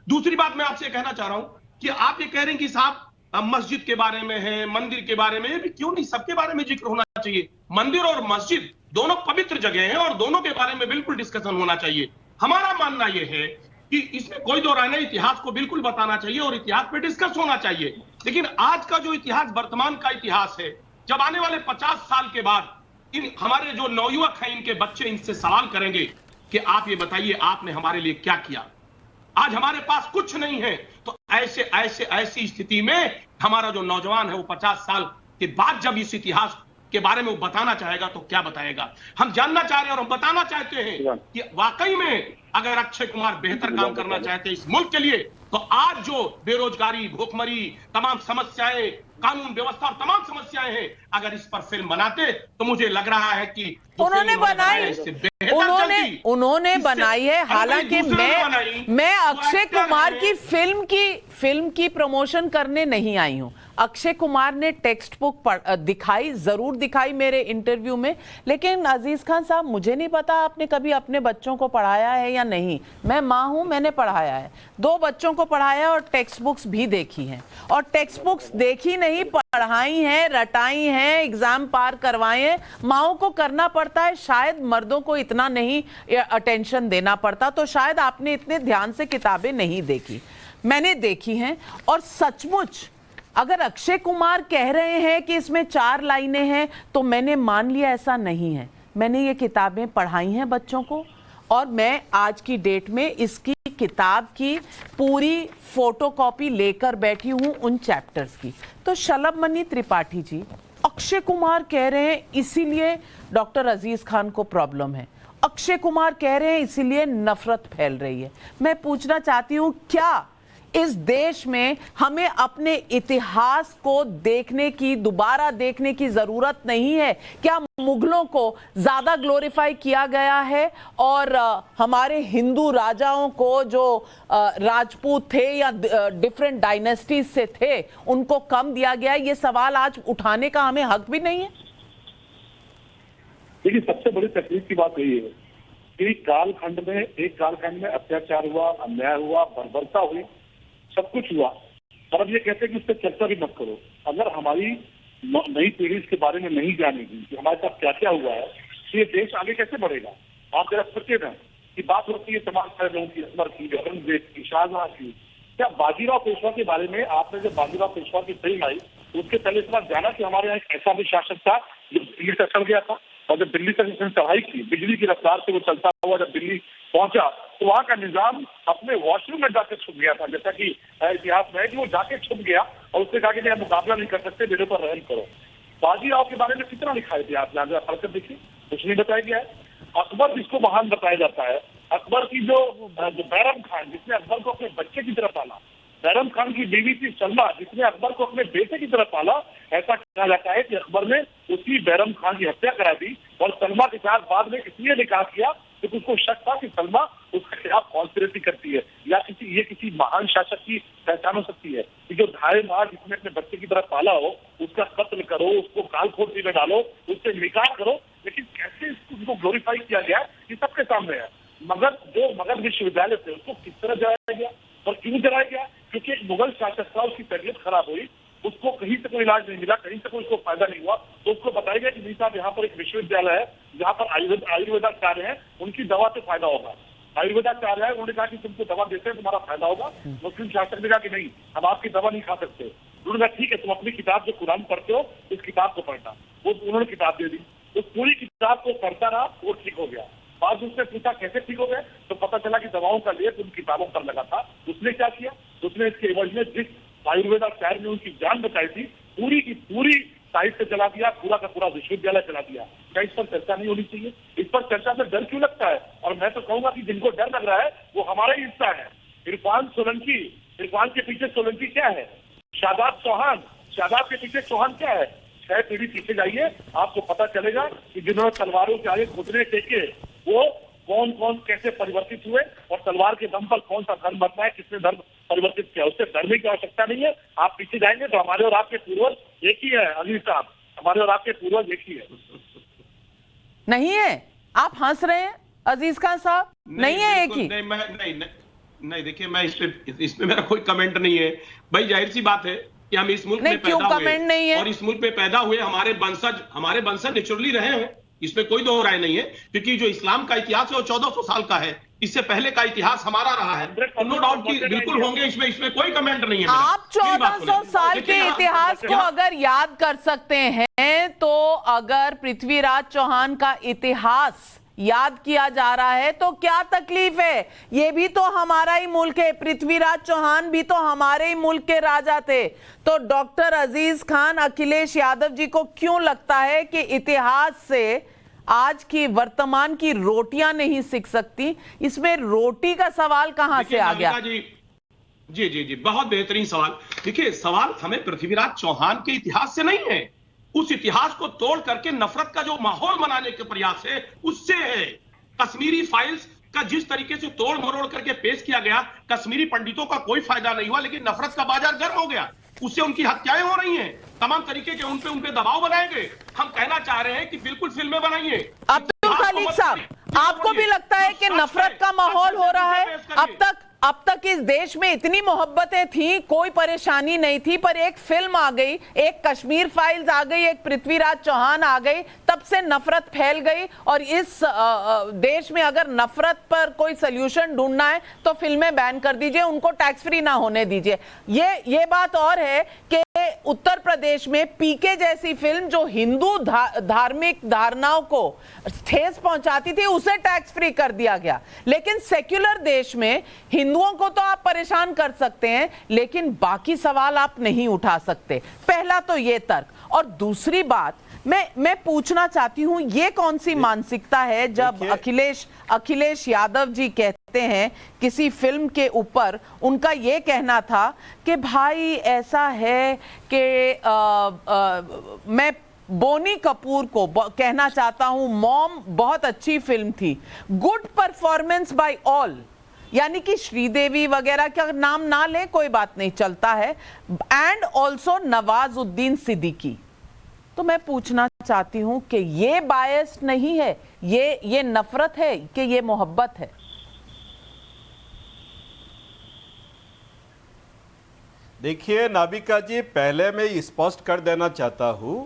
दूसरी बात मैं आपसे कहना चाह रहा हूं कि आप ये कह रहे हैं कि साहब मस्जिद के बारे में है, मंदिर के बारे में भी, क्यों नहीं, सबके बारे में जिक्र होना चाहिए। मंदिर और मस्जिद दोनों पवित्र जगह हैं और दोनों के बारे में बिल्कुल डिस्कशन होना चाहिए। हमारा मानना यह है कि इसमें कोई दो राय नहीं, इतिहास को बिल्कुल बताना चाहिए और इतिहास पे डिस्कस होना चाहिए। लेकिन आज का जो इतिहास, वर्तमान का इतिहास है, जब आने वाले 50 साल के बाद हमारे जो नवयुवक हैं, इनके बच्चे इनसे सवाल करेंगे कि आप ये बताइए आपने हमारे लिए क्या किया। आज हमारे पास कुछ नहीं है, तो ऐसी स्थिति में हमारा जो नौजवान है वो 50 साल के बाद जब इस इतिहास के बारे में वो बताना चाहेगा तो क्या बताएगा? हम जानना चाह रहे हैं और हम बताना चाहते हैं कि वाकई में अगर अक्षय कुमार बेहतर काम करना चाहते हैं इस मुल्क के लिए, तो आज जो बेरोजगारी, भूखमरी, तमाम समस्याएं, कानून व्यवस्था और तमाम समस्याएं हैं, अगर इस पर फिल्म बनाते तो मुझे लग रहा है कि उन्होंने बनाई है। हालांकि मैं अक्षय कुमार की फिल्म की प्रमोशन करने नहीं आई हूं। अक्षय कुमार ने टेक्स्ट बुक दिखाई, जरूर दिखाई मेरे इंटरव्यू में, लेकिन अजीज खान साहब, मुझे नहीं पता आपने कभी अपने बच्चों को पढ़ाया है या नहीं। मैं माँ हूं, मैंने पढ़ाया है, 2 बच्चों को पढ़ाया और टेक्स्ट बुक्स भी देखी हैं, और टेक्स्ट बुक्स देखी नहीं, पढ़ाई हैं, रटाई हैं, एग्जाम पार करवाए हैं। माओ को करना पड़ता है, शायद मर्दों को इतना नहीं अटेंशन देना पड़ता, तो शायद आपने इतने ध्यान से किताबें नहीं देखी। मैंने देखी हैं और सचमुच अगर अक्षय कुमार कह रहे हैं कि इसमें 4 लाइनें हैं तो मैंने मान लिया ऐसा नहीं है। मैंने ये किताबें पढ़ाई हैं बच्चों को और मैं आज की डेट में इसकी किताब की पूरी फोटोकॉपी लेकर बैठी हूं उन चैप्टर्स की। तो शलभ त्रिपाठी जी, अक्षय कुमार कह रहे हैं इसीलिए डॉक्टर अजीज खान को प्रॉब्लम है, अक्षय कुमार कह रहे हैं इसीलिए नफरत फैल रही है। मैं पूछना चाहती हूं क्या इस देश में हमें अपने इतिहास को देखने की, दोबारा देखने की जरूरत नहीं है? क्या मुगलों को ज्यादा ग्लोरीफाई किया गया है और हमारे हिंदू राजाओं को जो राजपूत थे या डिफरेंट डायनेस्टीज से थे उनको कम दिया गया? ये सवाल आज उठाने का हमें हक भी नहीं है? देखिए, सबसे बड़ी तकलीफ की बात यही है कि एक कालखंड में अत्याचार हुआ, अन्याय हुआ, बर्बरता हुई, सब कुछ हुआ, और अब ये कहते हैं कि उस पर चर्चा भी मत करो। अगर हमारी नई पीढ़ी इसके बारे में नहीं जानेगी कि हमारे साथ क्या क्या हुआ है तो ये देश आगे कैसे बढ़ेगा? आप जरा सोचिए ना कि बात होती है तमाम सारे लोगों की, अकबर की, औरंगजेब की, शाहजहां की, क्या बाजीराव पेशवा के बारे में आपने जब बाजीराव पेशवा की फिल्म आई उसके पहले इस बात जाना कि हमारे यहाँ एक ऐसा भी शासक था जो दिल्ली तक चल गया था, और जब दिल्ली तक इसने चढ़ाई की, बिजली की रफ्तार से वो चलता हुआ जब दिल्ली पहुंचा तो वहां का निजाम अपने वॉशरूम में जाके छुप गया था, जैसा कि इतिहास में है कि वो जाके छुप गया और उससे कहा कि मुकाबला नहीं कर सकते, मेरे पर रहम करो। बाजीराव के बारे में कितना लिखा है इतिहास में, आप जरा पढ़कर देखिए, कुछ नहीं बताया गया है। अकबर जिसको महान बताया जाता है, अकबर की जो बैरम खान जिसने अकबर को अपने बच्चे की तरह पाला, बैरम खान की बीवी थी सलमा जिसने अकबर को अपने बेटे की तरह पाला, ऐसा कहा जाता है कि अकबर ने उसी बैरम खान की हत्या करा दी और सलमा के साथ बाद में इसलिए निकाह किया कि उसको शक था कि सलमा उसके खिलाफ कॉन्स्पिरेसी करती है या किसी महान शासक की पहचान हो सकती है कि जो ढाई माह जिसने अपने बच्चे की तरह पाला हो उसका कत्ल करो, उसको काल खोपड़ी में डालो, उससे निकाह करो। लेकिन कैसे उसको ग्लोरीफाई किया गया ये सबके सामने है। मगर जो मगध विश्वविद्यालय थे उसको किस तरह जलाया गया और क्यों जलाया गया? क्योंकि एक मुगल शासक था, उसकी तबीयत खराब हुई, उसको कहीं से कोई इलाज नहीं मिला, कहीं से कोई उसको फायदा नहीं हुआ, तो उसको बताया गया कि नहीं साहब यहाँ पर एक विश्वविद्यालय है जहाँ पर आयुर्वेदाचार्य हैं, उनकी दवा से फायदा होगा। आयुर्वेदाचार्य है, उन्होंने कहा कि तुमको दवा देते हैं तुम्हारा फायदा होगा। मुस्लिम शासक ने कहा कि नहीं, हम आपकी दवा नहीं खा सकते। उन्होंने कहा ठीक है, तुम अपनी किताब जो कुरान पढ़ते हो इस किताब को पढ़ना। वो उन्होंने किताब दे दी, उस पूरी किताब को पढ़ता रहा, वो ठीक हो गया। बाद उसने पूछा कैसे ठीक हो गए, तो पता चला कि दवाओं का लेप उन किताबों पर लगा था। उसने क्या किया, उसने इसके एवज में जिस आयुर्वेदाचार्य ने उनकी जान बचाई थी पूरी की पूरी साइट से चला दिया, पूरा का पूरा विश्वविद्यालय चला दिया। क्या इस पर चर्चा नहीं होनी चाहिए? इस पर चर्चा से डर क्यों लगता है? और मैं तो कहूंगा कि जिनको डर लग रहा है वो हमारा ही हिस्सा है। इरफान के पीछे सोलंकी क्या है? शादाब के पीछे चौहान क्या है? 6 पीढ़ी पीछे जाइए, आपको पता चलेगा कि जिन्होंने तलवारों के आगे घुटने टेके वो कौन कौन कैसे परिवर्तित हुए और तलवार के दम पर कौन सा धर्म बनता है, किसने धर्म परिवर्तित किया। उससे डरने की आवश्यकता नहीं है। आप पीछे जाएंगे तो हमारे और आपके पूर्वज एक ही है। अली साहब, हमारे और आपके पूर्वज एक ही है। नहीं है? आप हंस रहे हैं अजीज खान साहब? नहीं है एक ही? नहीं, देखिए मैं इसमें मेरा कोई कमेंट नहीं है भाई। जाहिर सी बात है कि हम इस मुल्क में पैदा हुए और इस मुल्क में पैदा हुए, हमारे वंशज नेचुरली रहे हैं, इसमें कोई दो राय नहीं है। क्योंकि जो इस्लाम का इतिहास है वो 1400 साल का है, इससे पहले का इतिहास हमारा रहा है, नो डाउट कि बिल्कुल होंगे, इसमें कोई कमेंट नहीं है। आप 1400 साल के इतिहास को अगर याद कर सकते हैं तो अगर पृथ्वीराज चौहान का इतिहास याद किया जा रहा है तो क्या तकलीफ है? ये भी तो हमारा ही मुल्क है, पृथ्वीराज चौहान भी तो हमारे ही मुल्क के राजा थे। तो डॉक्टर अजीज खान, अखिलेश यादव जी को क्यों लगता है कि इतिहास से आज की वर्तमान की रोटियां नहीं सीख सकती? इसमें रोटी का सवाल कहां से आ गया? जी, बहुत बेहतरीन सवाल। देखिए, सवाल हमें पृथ्वीराज चौहान के इतिहास से नहीं है, उस इतिहास को तोड़ करके नफरत का जो माहौल बनाने के प्रयास है उससे है। कश्मीरी फाइल्स का जिस तरीके से तोड़ मरोड़ करके पेश किया गया, कश्मीरी पंडितों का कोई फायदा नहीं हुआ, लेकिन नफरत का बाजार गर्म हो गया, उससे उनकी हत्याएं हो रही हैं, तमाम तरीके के उनपे दबाव बनाए गए। हम कहना चाह रहे हैं कि बिल्कुल फिल्में बनाइए। अब्दुल खालिक साहब, आपको भी लगता है कि नफरत का माहौल हो रहा है? अब तक इस देश में इतनी मोहब्बतें थी, कोई परेशानी नहीं थी, पर एक फिल्म आ गई, एक कश्मीर फाइल्स आ गई, एक पृथ्वीराज चौहान आ गई, तब से नफरत फैल गई। और इस देश में अगर नफरत पर कोई सोल्यूशन ढूंढना है तो फिल्में बैन कर दीजिए, उनको टैक्स फ्री ना होने दीजिए। ये बात और है कि उत्तर प्रदेश में पीके जैसी फिल्म जो हिंदू धार्मिक धारणाओं को ठेस पहुंचाती थी, उसे टैक्स फ्री कर दिया गया। लेकिन सेक्युलर देश में हिंदुओं को तो आप परेशान कर सकते हैं, लेकिन बाकी सवाल आप नहीं उठा सकते। पहला तो ये तर्क। और दूसरी बात मैं पूछना चाहती हूं, ये कौन सी मानसिकता है जब अखिलेश यादव जी कहते हैं किसी फिल्म के ऊपर, उनका ये कहना था कि भाई ऐसा है कि मैं बोनी कपूर को कहना चाहता हूं, मॉम बहुत अच्छी फिल्म थी, गुड परफॉर्मेंस बाय ऑल, यानी कि श्रीदेवी वगैरह का नाम ना ले कोई बात नहीं, चलता है, एंड ऑल्सो नवाजुद्दीन सिद्दीकी। तो मैं पूछना चाहती हूं कि ये बायस नहीं है, ये नफरत है कि ये मोहब्बत है? देखिए नाविका जी, पहले मैं स्पष्ट कर देना चाहता हूं,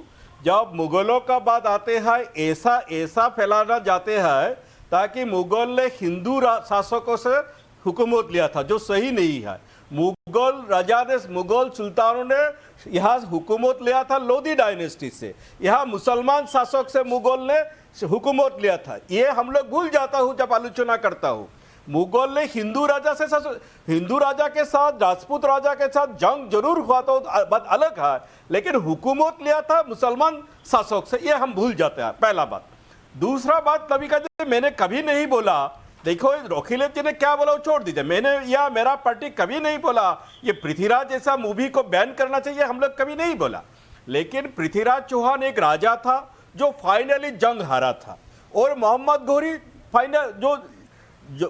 जब मुगलों का बात आते हैं ऐसा फैलाना जाते हैं ताकि मुगल ने हिंदू शासकों से हुकूमत लिया था, जो सही नहीं है। मुगल राजा ने, मुगल सुल्तानों ने यहाँ हुकूमत लिया था लोधी डायनेस्टी से, यहाँ मुसलमान शासक से मुगल ने हुकूमत लिया था। ये हम लोग भूल जाता हूँ जब आलोचना करता हूँ। मुगल ने हिंदू राजा के साथ, राजपूत राजा के साथ जंग जरूर हुआ तो बात अलग है, लेकिन हुकूमत लिया था मुसलमान शासक से, ये हम भूल जाते हैं, पहला बात। दूसरा बात, नबिका जी, मैंने कभी नहीं बोला, देखो अखिलेश जी ने क्या बोला वो छोड़ दीजिए, मैंने या मेरा पार्टी कभी नहीं बोला ये पृथ्वीराज जैसा मूवी को बैन करना चाहिए, हम लोग कभी नहीं बोला। लेकिन पृथ्वीराज चौहान एक राजा था जो फाइनली जंग हारा था, और मोहम्मद घोरी फाइनल जो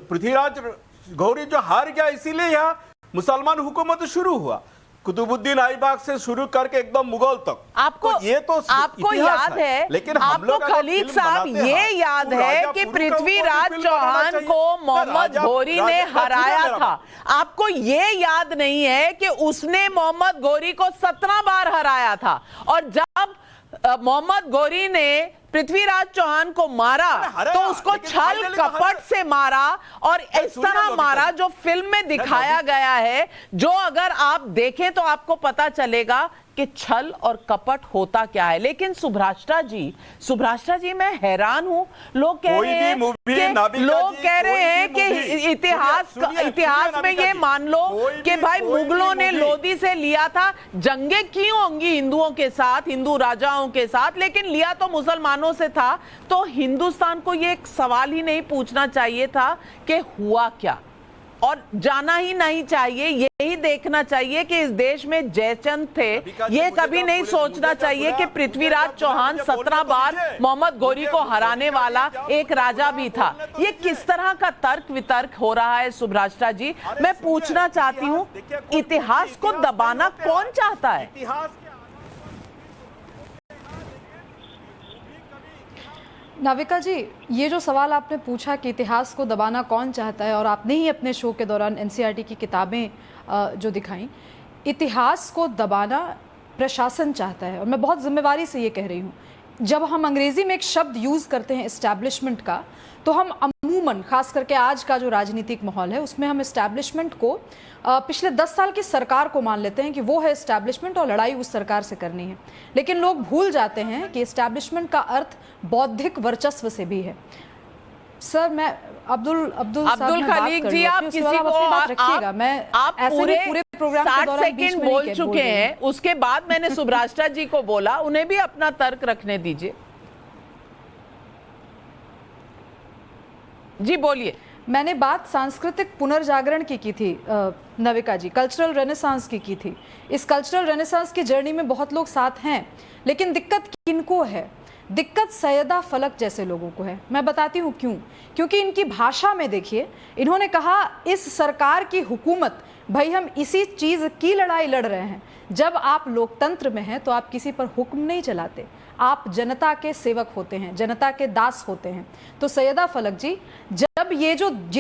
पृथ्वीराज घोरी जो हार गया, इसीलिए यहाँ मुसलमान हुकूमत शुरू हुआ, कुतुबुद्दीन ऐबक से शुरू करके एकदम मुगल तक। आपको तो ये तो आपको याद है, लेकिन आपको खलील साहब ये याद है कि पृथ्वीराज चौहान को मोहम्मद घोरी ने हराया था। आपको ये याद नहीं है कि उसने मोहम्मद घोरी को 17 बार हराया था, और जब मोहम्मद घोरी ने पृथ्वीराज चौहान को मारा तो उसको छल कपट से मारा, और इस तरह मारा जो फिल्म में दिखाया गया है, जो अगर आप देखें तो आपको पता चलेगा कि छल और कपट होता क्या है। लेकिन सुभ्राष्टा जी मैं हैरान हूं, लोग कह रहे हैं कि इतिहास में ये मान लो कि भाई मुगलों ने लोधी से लिया था, जंगें क्यों होंगी हिंदुओं के साथ, हिंदू राजाओं के साथ, लेकिन लिया तो मुसलमानों से था। तो हिंदुस्तान को ये एक सवाल ही नहीं पूछना चाहिए था कि हुआ क्या, और जाना ही नहीं चाहिए, यही देखना चाहिए कि इस देश में जयचंद थे। ये कभी नहीं सोचना चाहिए कि पृथ्वीराज चौहान 17 बार मोहम्मद घोरी को हराने वाला एक राजा भी था। ये किस तरह का तर्क वितर्क हो रहा है सुभ्राष्टा जी? मैं पूछना चाहती हूँ, इतिहास को दबाना कौन चाहता है? नाविका जी, ये जो सवाल आपने पूछा कि इतिहास को दबाना कौन चाहता है, और आपने ही अपने शो के दौरान एनसीईआरटी की किताबें जो दिखाई, इतिहास को दबाना प्रशासन चाहता है। और मैं बहुत जिम्मेवारी से ये कह रही हूँ, जब हम अंग्रेज़ी में एक शब्द यूज़ करते हैं इस्टेब्लिशमेंट का, तो हम अमूमन, खास करके आज का जो राजनीतिक माहौल है उसमें हम इस्टेब्लिशमेंट को पिछले 10 साल की सरकार को मान लेते हैं कि वो है इस्टेब्लिशमेंट और लड़ाई उस सरकार से करनी है। लेकिन लोग भूल जाते हैं कि इस्टेब्लिशमेंट का अर्थ बौद्धिक वर्चस्व से भी है। सर, मैं अब्दुल खलीक जी, आप किसी को रखिएगा, मैं आप पूरे प्रोग्राम के दौरान 60 सेकंड बोल चुके हैं, उसके बाद मैंने सुभ्राष्टा जी को बोला, उन्हें भी अपना तर्क रखने दीजिए। जी बोलिए। मैंने बात सांस्कृतिक पुनर्जागरण की थी नविका जी, कल्चरल रेनेसांस की थी। इस कल्चरल रेनेसांस की जर्नी में बहुत लोग साथ हैं, लेकिन दिक्कत किनको है? दिक्कत सैयदा फलक जैसे लोगों को है। मैं बताती हूँ क्यों। क्योंकि इनकी भाषा में देखिए, इन्होंने कहा इस सरकार की हुकूमत भाई हम इसी चीज की लड़ाई लड़ रहे हैं। जब आप लोकतंत्र में हैं तो आप किसी पर हुक्म नहीं चलाते, आप जनता के सेवक होते हैं, जनता के दास होते हैं। तो सैयदा फलक जी, जब ये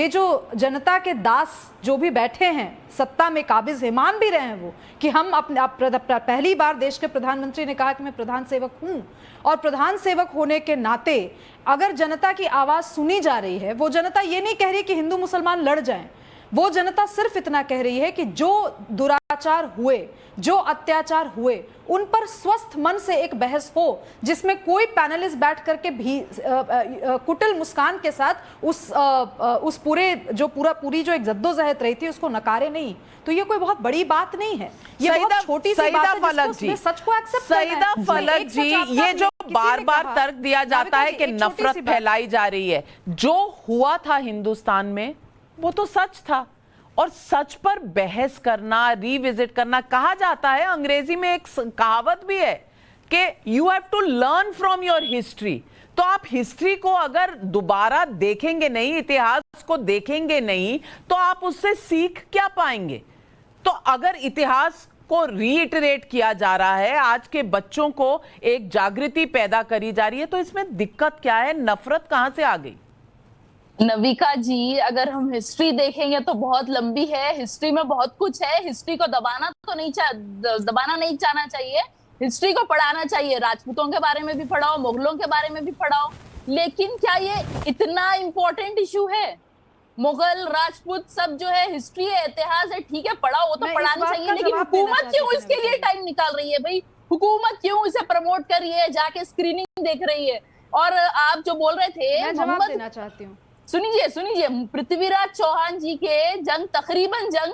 जो जनता के दास जो भी बैठे हैं सत्ता में काबिज है, मान भी रहे हैं वो कि हम अपने पहली बार देश के प्रधानमंत्री ने कहा कि मैं प्रधान सेवक हूं, और प्रधान सेवक होने के नाते अगर जनता की आवाज सुनी जा रही है, वो जनता ये नहीं कह रही कि हिंदू मुसलमान लड़ जाएं, वो जनता सिर्फ इतना कह रही है कि जो दुराचार हुए, जो अत्याचार हुए, उन पर स्वस्थ मन से एक बहस हो, जिसमें कोई पैनलिस्ट बैठ करके भी कुटिल मुस्कान के साथ उस पूरी जो एक जद्दोजहद रही थी उसको नकारे नहीं। तो ये कोई बहुत बड़ी बात नहीं है, ये बहुत छोटी सी बात है जिसको सच को एक्सेप्ट करना है। सईदा फलक जी, ये जो बार बार तर्क दिया जाता है कि नफरत फैलाई जा रही है, जो हुआ था हिंदुस्तान में वो तो सच था, और सच पर बहस करना, रिविजिट करना, कहा जाता है, अंग्रेजी में एक कहावत भी है कि you have to learn from your history. तो आप हिस्ट्री को अगर दोबारा देखेंगे नहीं, इतिहास को देखेंगे नहीं, तो आप उससे सीख क्या पाएंगे? तो अगर इतिहास को रीइटरेट किया जा रहा है, आज के बच्चों को एक जागृति पैदा करी जा रही है, तो इसमें दिक्कत क्या है? नफरत कहां से आ गई? नविका जी, अगर हम हिस्ट्री देखेंगे तो बहुत लंबी है, हिस्ट्री में बहुत कुछ है। हिस्ट्री को दबाना नहीं चाहना चाहिए, हिस्ट्री को पढ़ाना चाहिए। राजपूतों के बारे में भी पढ़ाओ, मुगलों के बारे में भी पढ़ाओ, लेकिन क्या ये इतना इंपॉर्टेंट इशू है? मुगल, राजपूत सब जो है हिस्ट्री है, इतिहास है, ठीक है पढ़ाओ, वो तो पढ़ाना चाहिए, लेकिन हुकूमत क्यों इसके लिए टाइम निकाल रही है? भाई हुकूमत क्यों इसे प्रमोट कर रही है, जाके स्क्रीनिंग देख रही है? और आप जो बोल रहे थे, मैं जवाब देना चाहती हूँ। सुनिए, पृथ्वीराज चौहान जी के तकरीबन जंग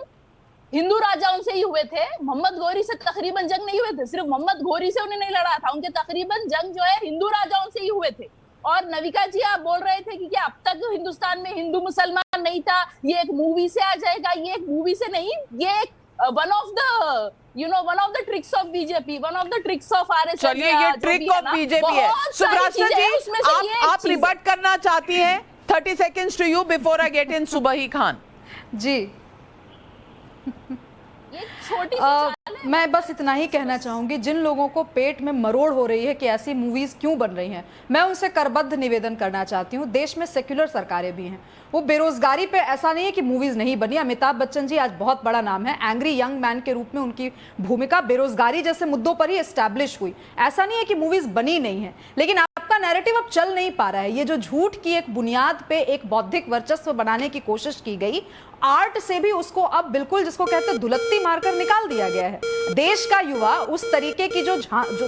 हिंदू राजाओं से ही हुए थे, मोहम्मद गौरी से तकरीबन जंग नहीं हुए थे। सिर्फ मोहम्मद गौरी से उन्हें नहीं लड़ा था, उनके तकरीबन जंग जो है हिंदू राजाओं से ही हुए थे। और नविका जी, आप बोल रहे थे कि क्या अब तक हिंदुस्तान में हिंदू मुसलमान नहीं था, ये एक मूवी से आ जाएगा? ये एक मूवी से नहीं, ये एक one of the tricks of BJP, one of the tricks of RSS. चलिए, ये ट्रिक ऑफ बीजेपी है। सुब्रास्टा जी, आप रिबट करना चाहती हैं? 30 seconds to you before I get in सुबही Khan जी। मैं बस इतना ही कहना चाहूंगी, जिन लोगों को पेट में मरोड़ हो रही है कि ऐसी मूवीज क्यों बन रही हैं, मैं उनसे करबद्ध निवेदन करना चाहती हूँ। देश में सेक्युलर सरकारें भी हैं, वो बेरोजगारी पे ऐसा नहीं है कि मूवीज नहीं बनी। अमिताभ बच्चन जी आज बहुत बड़ा नाम है, एंग्री यंग मैन के रूप में उनकी भूमिका बेरोजगारी जैसे मुद्दों पर ही एस्टैब्लिश हुई। ऐसा नहीं है कि मूवीज बनी नहीं है, लेकिन आपका नैरेटिव अब चल नहीं पा रहा है। ये जो झूठ की एक बुनियाद पे एक बौद्धिक वर्चस्व बनाने की कोशिश की गई, आर्ट से भी उसको अब बिल्कुल जिसको कहते हैं दुलत्ती मारकर निकाल दिया गया है। देश का युवा उस तरीके की जो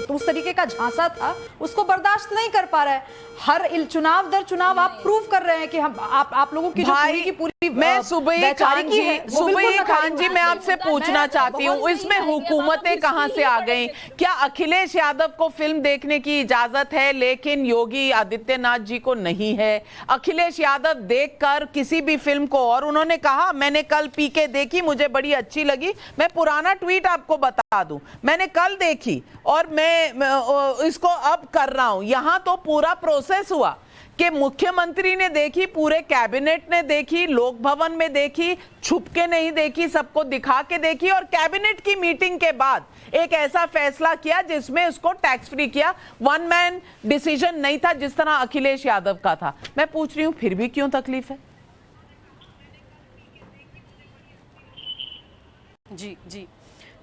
उस तरीके का झांसा था उसको बर्दाश्त नहीं कर पा रहा है। हर चुनाव दर चुनाव आप प्रूव कर रहे हैं कि हम आप लोगों की जो पूरी की पूरी मैं सुबही खान जी मैं आपसे पूछना चाहती हूँ, इसमें हुकूमतें कहां से आ गई? क्या अखिलेश यादव को फिल्म देखने की इजाजत है लेकिन योगी आदित्यनाथ जी को नहीं है? अखिलेश यादव देखकर किसी भी फिल्म को, और उन्होंने कहा मैंने कल पीके देखी, मुझे बड़ी अच्छी लगी। मैं पुराना ट्वीट आपको बता दूं, मैंने कल देखी और मैं इसको अब कर रहा हूं। यहां तो पूरा प्रोसेस हुआ कि मुख्यमंत्री ने देखी, पूरे कैबिनेट ने देखी, लोक भवन में देखी, छुप के नहीं देखी, सबको दिखा के देखी, और कैबिनेट की मीटिंग के बाद एक ऐसा फैसला किया जिसमें उसको टैक्स फ्री किया। वन मैन डिसीजन नहीं था जिस तरह अखिलेश यादव का था। मैं पूछ रही हूं फिर भी क्यों तकलीफ है? जी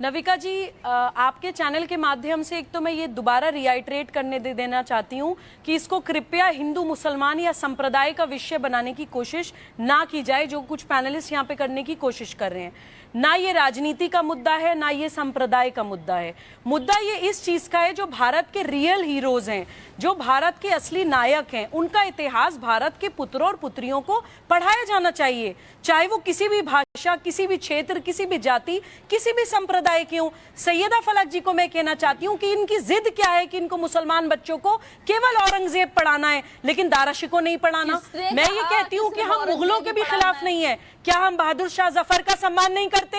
नविका जी, आपके चैनल के माध्यम से एक तो मैं ये दोबारा रिआइट्रेट करने देना चाहती हूँ कि इसको कृपया हिंदू मुसलमान या संप्रदाय का विषय बनाने की कोशिश ना की जाए, जो कुछ पैनलिस्ट यहाँ पे करने की कोशिश कर रहे हैं। ना ये राजनीति का मुद्दा है, ना ये संप्रदाय का मुद्दा है। मुद्दा ये इस चीज का है, जो भारत के रियल हीरोज हैं, जो भारत के असली नायक हैं, उनका इतिहास भारत के पुत्रों और पुत्रियों को पढ़ाया जाना चाहिए, चाहे वो किसी भी भाषा, किसी भी क्षेत्र, किसी भी जाति, किसी भी संप्रदाय के हों। सैयदा फलक जी को मैं कहना चाहती हूँ कि इनकी जिद क्या है कि इनको मुसलमान बच्चों को केवल औरंगजेब पढ़ाना है लेकिन दाराशी को नहीं पढ़ाना। मैं ये कहती हूँ कि हम मुगलों के भी खिलाफ नहीं है। क्या हम बहादुर शाह जफर का सम्मान नहीं करते?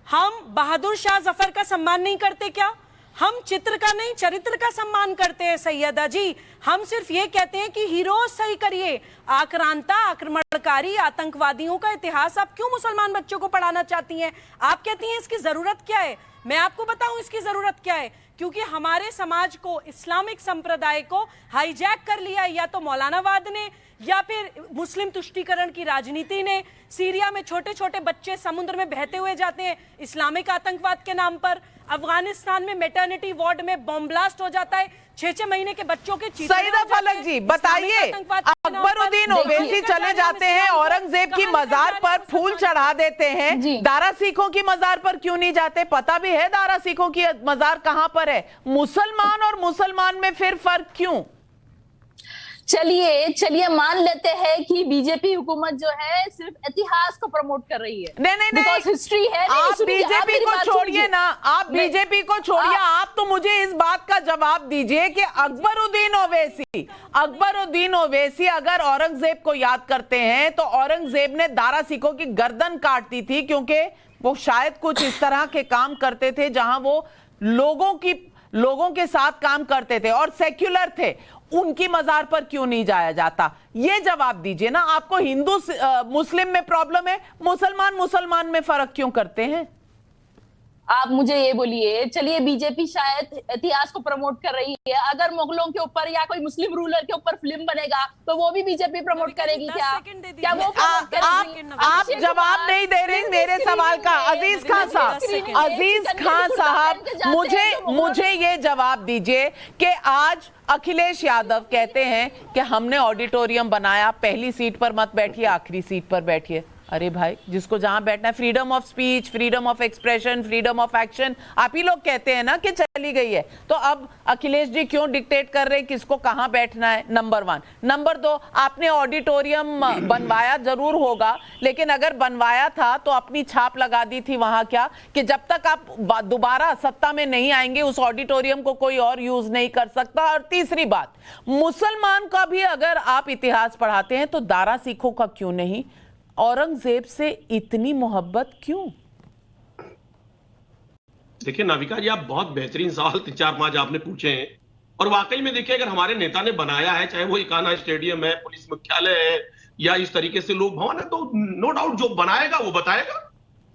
हम बहादुर शाह जफर का सम्मान नहीं करते क्या? हम चित्र का नहीं चरित्र का सम्मान करते हैं सैयदा जी। हम सिर्फ ये कहते हैं कि हीरोज सही करिए। आक्रांता, आक्रमणकारी, आतंकवादियों का इतिहास आप क्यों मुसलमान बच्चों को पढ़ाना चाहती हैं? आप कहती हैं इसकी जरूरत क्या है? मैं आपको बताऊं इसकी जरूरत क्या है। क्योंकि हमारे समाज को, इस्लामिक संप्रदाय को हाईजैक कर लिया या तो मौलानावाद ने या फिर मुस्लिम तुष्टीकरण की राजनीति ने। सीरिया में छोटे छोटे बच्चे समुद्र में बहते हुए जाते हैं इस्लामिक आतंकवाद के नाम पर। अफगानिस्तान में मैटरनिटी वार्ड में बम ब्लास्ट हो जाता है, 6-6 महीने के बच्चों के चीते सईदा फलक जी बताइए, अकबरुद्दीन ओवैसी चले जाते हैं, औरंगजेब की मजार पर फूल चढ़ा देते हैं, दारा सिखों की मजार पर क्यों नहीं जाते? पता भी है दारा सिखों की मजार कहां पर है। मुसलमान और मुसलमान में फिर फर्क क्यों? चलिए मान लेते हैं कि बीजेपी हुकूमत जो है सिर्फ इतिहास को प्रमोट कर रही है। नहीं, बिकॉज़ हिस्ट्री है। आप बीजेपी को छोड़िए ना, आप बीजेपी को छोड़िए, आप तो मुझे इस बात का जवाब दीजिए कि अकबरुद्दीन ओवैसी अगर औरंगजेब को याद करते हैं तो औरंगजेब ने दारा सिखों की गर्दन काट दी थी, क्योंकि वो शायद कुछ इस तरह के काम करते थे जहां वो लोगों के साथ काम करते थे और सेक्युलर थे। उनकी मजार पर क्यों नहीं जाया जाता? ये जवाब दीजिए ना। आपको हिंदू मुस्लिम में प्रॉब्लम है, मुसलमान में फर्क क्यों करते हैं? आप मुझे ये बोलिए, चलिए बीजेपी शायद इतिहास को प्रमोट कर रही है, अगर मुगलों के ऊपर या कोई मुस्लिम रूलर के ऊपर फिल्म बनेगा तो वो भी बीजेपी प्रमोट करेगी क्या? क्या वो आप जवाब नहीं दे रहे मेरे सवाल का। अजीज खान साहब मुझे ये जवाब दीजिए कि आज अखिलेश यादव कहते हैं कि हमने ऑडिटोरियम बनाया, पहली सीट पर मत बैठिए, आखिरी सीट पर बैठिए। अरे भाई, जिसको जहां बैठना है, freedom of speech, freedom of expression, freedom of action, आप ही लोग कहते हैं ना कि चली गई है। तो अब अखिलेश जी क्यों डिक्टेट कर रहे हैं किसको कहां बैठना है? नंबर 1। नंबर 2, आपने ऑडिटोरियम बनवाया जरूर होगा, लेकिन अगर बनवाया था तो अपनी छाप लगा दी थी वहां क्या कि जब तक आप दोबारा सत्ता में नहीं आएंगे उस ऑडिटोरियम को कोई और यूज नहीं कर सकता। और तीसरी बात, मुसलमान का भी अगर आप इतिहास पढ़ाते हैं तो दारा सिखों का क्यों नहीं? औरंगजेब से इतनी मोहब्बत क्यों? देखिए नाविका जी, आप बहुत बेहतरीन सवाल 4-5 आपने पूछे हैं और वाकई में देखिए, अगर हमारे नेता ने बनाया है, चाहे वो इकाना स्टेडियम है, पुलिस मुख्यालय है या इस तरीके से लोक भवन है, तो नो डाउट जो बनाएगा वो बताएगा,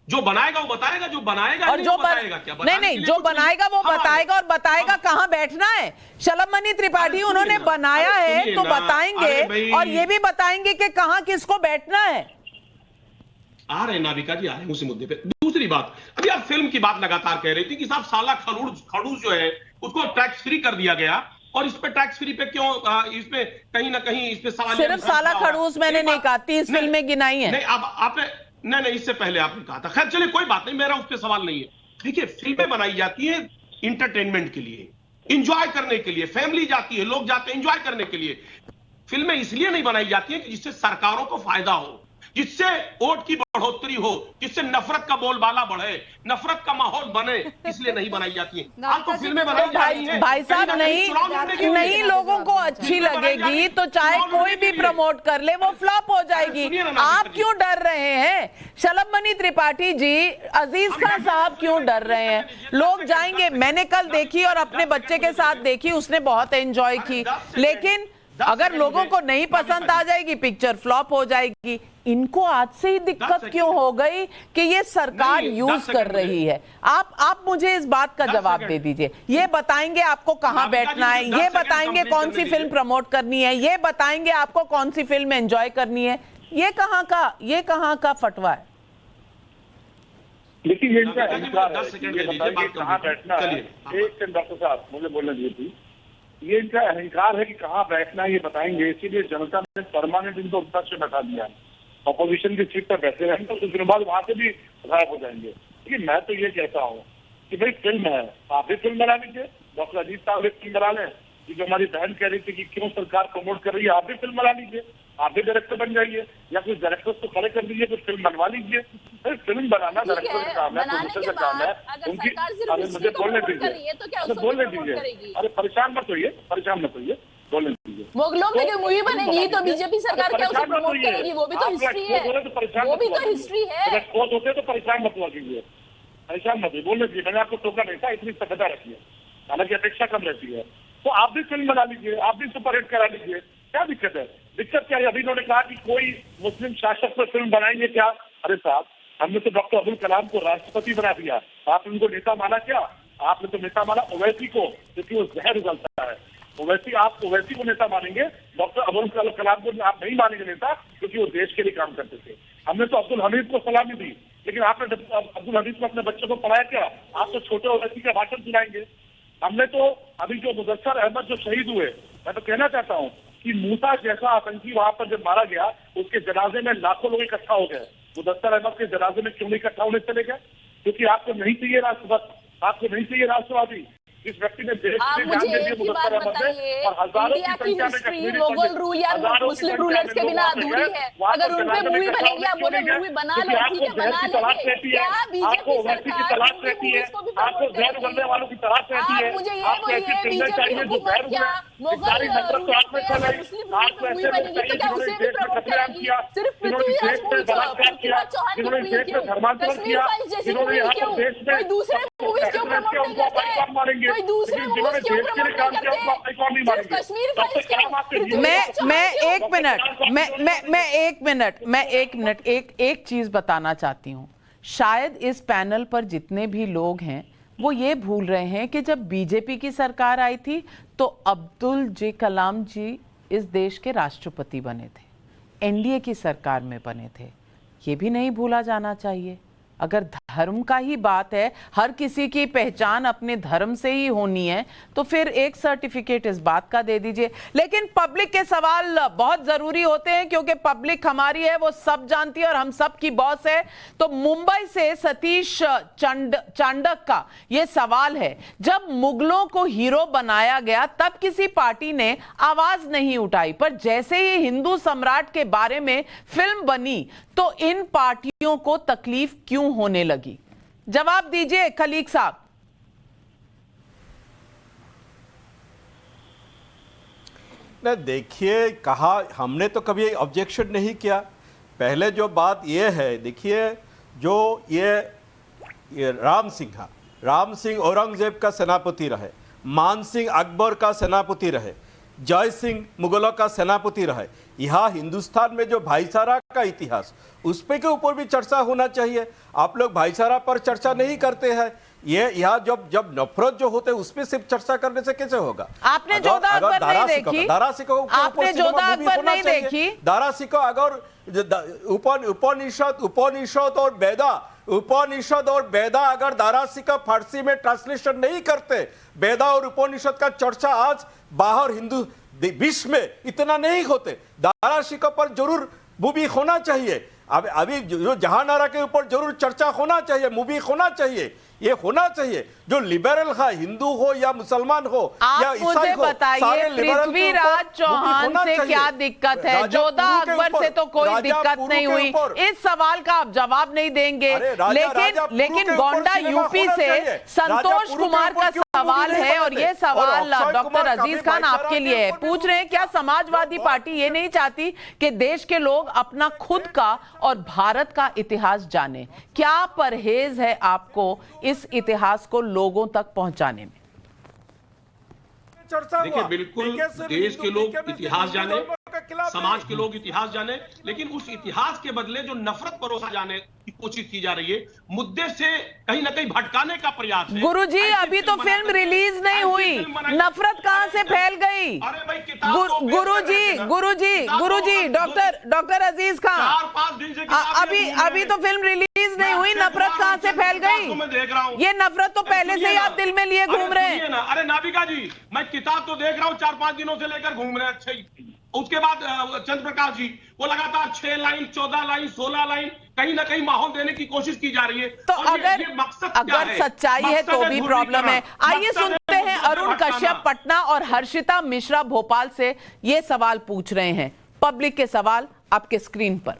जो बनाएगा वो बताएगा, जो बनाएगा और जो बताएगा क्या? नहीं, जो बनाएगा वो बताएगा, और बताएगा कहां बैठना है। शलभ त्रिपाठी उन्होंने बनाया है तो बताएंगे, और ये भी बताएंगे कि कहां किसको बैठना है। आ रहे नाविका जी, आ रहे हैं उसी मुद्दे पे। दूसरी बात, अभी आप फिल्म की बात लगातार कह रही थी कि साहब साला खड़ूस जो है उसको टैक्स फ्री कर दिया गया, और इस पे टैक्स फ्री पे क्यों, इसमें कहीं ना कहीं इस पे सवाल। सिर्फ साला खड़ूस मैंने नहीं कहा, 30 फिल्में गिनाई है। नहीं, आपने नहीं, इससे पहले आपने कहा था। खैर चलिए, कोई बात नहीं, मेरा उस पर सवाल नहीं है। देखिए, फिल्में बनाई जाती है इंटरटेनमेंट के लिए, इंजॉय करने के लिए, फैमिली जाती है, लोग जाते हैं इंजॉय करने के लिए। फिल्में इसलिए नहीं बनाई जाती है कि जिससे सरकारों को फायदा हो, जिससे वोट की बढ़ोतरी हो, जिससे नफरत का बोलबाला बढ़े, नफरत का माहौल बने, इसलिए नहीं बनाई जाती है। आपको फिल्में बनाई जा रही हैं। भाई साहब, नहीं लोगों को अच्छी लगेगी तो चाहे कोई भी प्रमोट कर ले वो फ्लॉप हो जाएगी। आप क्यों डर रहे हैं? शलभ त्रिपाठी जी, अजीज खान साहब क्यों डर रहे हैं? लोग जाएंगे। मैंने कल देखी और अपने बच्चे के साथ देखी, उसने बहुत एंजॉय की, लेकिन अगर लोगों को नहीं पसंद आ जाएगी, पिक्चर फ्लॉप हो जाएगी। इनको आज से ही दिक्कत क्यों हो गई कि ये सरकार यूज कर रही है? आप मुझे इस बात का जवाब दे दीजिए। ये बताएंगे आपको कहां बैठना है, ये बताएंगे कौन सी फिल्म प्रमोट करनी है, ये बताएंगे आपको कौन सी फिल्म एंजॉय करनी है। ये कहां का फटवा है? देखिए, ये इनका अहंकार है, कहां बैठना है। एक सेकंड डॉक्टर साहब, मुझे बोलने दीजिए। ये इनका अहंकार है कि कहाँ बैठना है ये बताएंगे, इसीलिए जनता ने परमानेंट इनको विपक्ष में बैठा दिया है। अपोजिशन की सीट पर बैठे रहेंगे तो कुछ दिनों बाद वहां से भी गायब हो जाएंगे। लेकिन मैं तो ये कहता हूँ कि भाई फिल्म है, आप भी फिल्म बना लीजिए, डॉक्टर अजीत साहब भी फिल्म बना लें। जो हमारी बहन कह रही थी कि क्यों सरकार प्रमोट कर रही है, आप भी फिल्म बना लीजिए, आप भी डायरेक्टर बन जाइए, या कुछ डायरेक्टर्स को खड़े कर दीजिए, कुछ फिल्म बनवा लीजिए। फिल्म बनाना डायरेक्टर का काम है, प्रोड्यूसर का काम है। उनकी, अरे मुझे बोलने दीजिए, अरे परेशान मत होइए, बोलने दीजिए। मुगलों में जो मूवी बनेगी तो बीजेपी सरकार क्या उसे प्रमोट करेगी? वो भी तो हिस्ट्री है, वो भी तो हिस्ट्री है। होते तो परेशान मत हुआ कीजिए, परेशान मत बोलने दीजिए। मैंने आपको टोका नहीं था, इतनी सभ्यता रखिए। हालांकि अपेक्षा कम रहती है। तो आप भी फिल्म बना लीजिए, आप भी सुपरहिट करा लीजिए, क्या दिक्कत है? दिक्कत क्या है? अभी उन्होंने कहा कि कोई मुस्लिम शासक पर फिल्म बनाएंगे क्या? अरे साहब, हमने तो डॉक्टर अब्दुल कलाम को राष्ट्रपति बना दिया, आपने उनको नेता माना क्या? आपने तो नेता माना ओवैसी को, क्योंकि वो जहर उगलता है। ओवैसी, आप ओवैसी को नेता मानेंगे, डॉक्टर अब्दुल कलाम को आप नहीं मानेंगे नेता, क्योंकि वो देश के लिए काम करते थे। हमने तो अब्दुल हमीद को सलामी दी, लेकिन आपने अब्दुल हमीद को अपने बच्चों को पढ़ाया क्या? आप तो छोटे ओवैसी का भाषण सुनाएंगे। हमने तो अभी जो मुदस्सर अहमद जो शहीद हुए, मैं तो कहना चाहता हूँ कि मूसा जैसा आतंकी वहां पर जब मारा गया, उसके जनाजे में लाखों लोग इकट्ठा हो गए। मुदस्सर अहमद के जनाजे में क्यों नहीं इकट्ठा होने चले गए? क्योंकि आपको नहीं चाहिए राष्ट्रभक्त, आपको नहीं चाहिए राष्ट्रवादी। इस व्यक्ति ने देश आप मुझे एक ही बात बताइए, इंडिया की हिस्ट्री मुगल रूल या मुस्लिम रूलर्स के बिना अधूरी है। अगर उन पे मूवी बनेगी, आप बोले मूवी बना लो, ठीक है बना लेंगे। क्या बीजेपी सरकार आपको जहर उगलने वालों की तलाश रहती है? मुझे ये बोलिए, बीजेपी हुकूमत क्या मुगल रूल आपको मूवी बनेगी तो क्या उसे भी प्रमोट करेगी? सिर्फ पृथ्वीराज चौहान की मूवी क्यों? कश्मीर फाइल्स जैसी मूवी क्यों? कोई दूसरे मूवीज क्यों प्रमोट नहीं करते? कोई दूसरे मूवीज क्यों प्रमोट नहीं करते? कश्मीर फाइल्स क्यों? मैं एक चीज बताना चाहती हूँ। शायद इस पैनल पर जितने भी लोग हैं वो ये भूल रहे हैं कि जब बीजेपी की सरकार आई थी तो अब्दुल जी कलाम जी इस देश के राष्ट्रपति बने थे, एनडीए की सरकार में बने थे। ये भी नहीं भूला जाना चाहिए। अगर धर्म का ही बात है, हर किसी की पहचान अपने धर्म से ही होनी है, तो फिर एक सर्टिफिकेट इस बात का दे दीजिए। लेकिन पब्लिक के सवाल बहुत जरूरी होते हैं, क्योंकि पब्लिक हमारी है, वो सब जानती है और हम सब की बॉस है। तो मुंबई से सतीश चांडक का ये सवाल है, जब मुगलों को हीरो बनाया गया तब किसी पार्टी ने आवाज नहीं उठाई, पर जैसे ही हिंदू सम्राट के बारे में फिल्म बनी तो इन पार्टियों को तकलीफ क्यों होने लगी? जवाब दीजिए खलीक साहब। न देखिए, कहा हमने तो कभी ऑब्जेक्शन नहीं किया। पहले जो बात ये है, देखिए जो ये राम सिंह औरंगजेब का सेनापति रहे, मान सिंह अकबर का सेनापति रहे, जय सिंह मुगलों का सेनापति रहे। यहाँ हिंदुस्तान में जो भाईचारा का इतिहास, उस पे के ऊपर भी चर्चा होना चाहिए। आप लोग भाईचारा पर चर्चा नहीं करते हैं। ये यहाँ जब नफरत जो होते हैं उस पे सिर्फ चर्चा करने से कैसे होगा? आपने जोधा अकबर नहीं देखी? आपने जोधा अकबर नहीं देखी? दारा सिको अगर उपनिषद और वेदा अगर दारा सिको फारसी में ट्रांसलेशन नहीं करते, वेदा और उपनिषद का चर्चा आज बाहर हिंदू विश्व में इतना नहीं होते। दारा सिको पर जरूर मूवी होना चाहिए। अभी जो जहानारा के ऊपर जरूर चर्चा होना चाहिए, मूवी होना चाहिए। ये होना चाहिए जो लिबरल है, हिंदू हो या मुसलमान हो या ईसाई हो। मुझे बताइए पृथ्वीराज चौहान से क्या दिक्कत है? जोधा अकबर से तो कोई दिक्कत नहीं हुई। इस सवाल का आप जवाब नहीं देंगे। लेकिन गोंडा यूपी से संतोष कुमार का सवाल है, और ये सवाल डॉक्टर अजीज खान आपके लिए है। पूछ रहे हैं, क्या समाजवादी पार्टी ये नहीं चाहती कि देश के लोग अपना खुद का और भारत का इतिहास जाने? क्या परहेज है आपको इस इतिहास को लोगों तक पहुंचाने में? देखिए, बिल्कुल देश के लोग इतिहास जाने, समाज के लोग इतिहास जाने, लेकिन उस इतिहास के बदले जो नफरत परोसा जाने की कोशिश की जा रही है, मुद्दे से कहीं ना कहीं भटकाने का प्रयास है। गुरुजी, अभी तो फिल्म रिलीज नहीं हुई, नफरत कहां से फैल गई? अरे भाई, गुरुजी, डॉक्टर अजीज खान, 4-5 दिन से अभी तो फिल्म रिलीज नहीं हुई, नफरत कहां से फैल गई? मैं देख रहा हूँ, ये नफरत तो पहले से ही आप दिल में लिए घूम रहे हैं। अरे नाविका जी, मैं किताब तो देख रहा हूँ, 4-5 दिनों से लेकर घूम रहे हैं। अच्छा, उसके बाद चंद्र प्रकाश जी, वो लगातार 6 लाइन, 14 लाइन, 16 लाइन, कहीं ना कहीं माहौल देने की कोशिश की जा रही है। तो अगर सच्चाई है तो भी प्रॉब्लम है। आइए सुनते हैं अरुण कश्यप पटना और हर्षिता मिश्रा भोपाल से ये सवाल पूछ रहे हैं। पब्लिक के सवाल आपके स्क्रीन पर।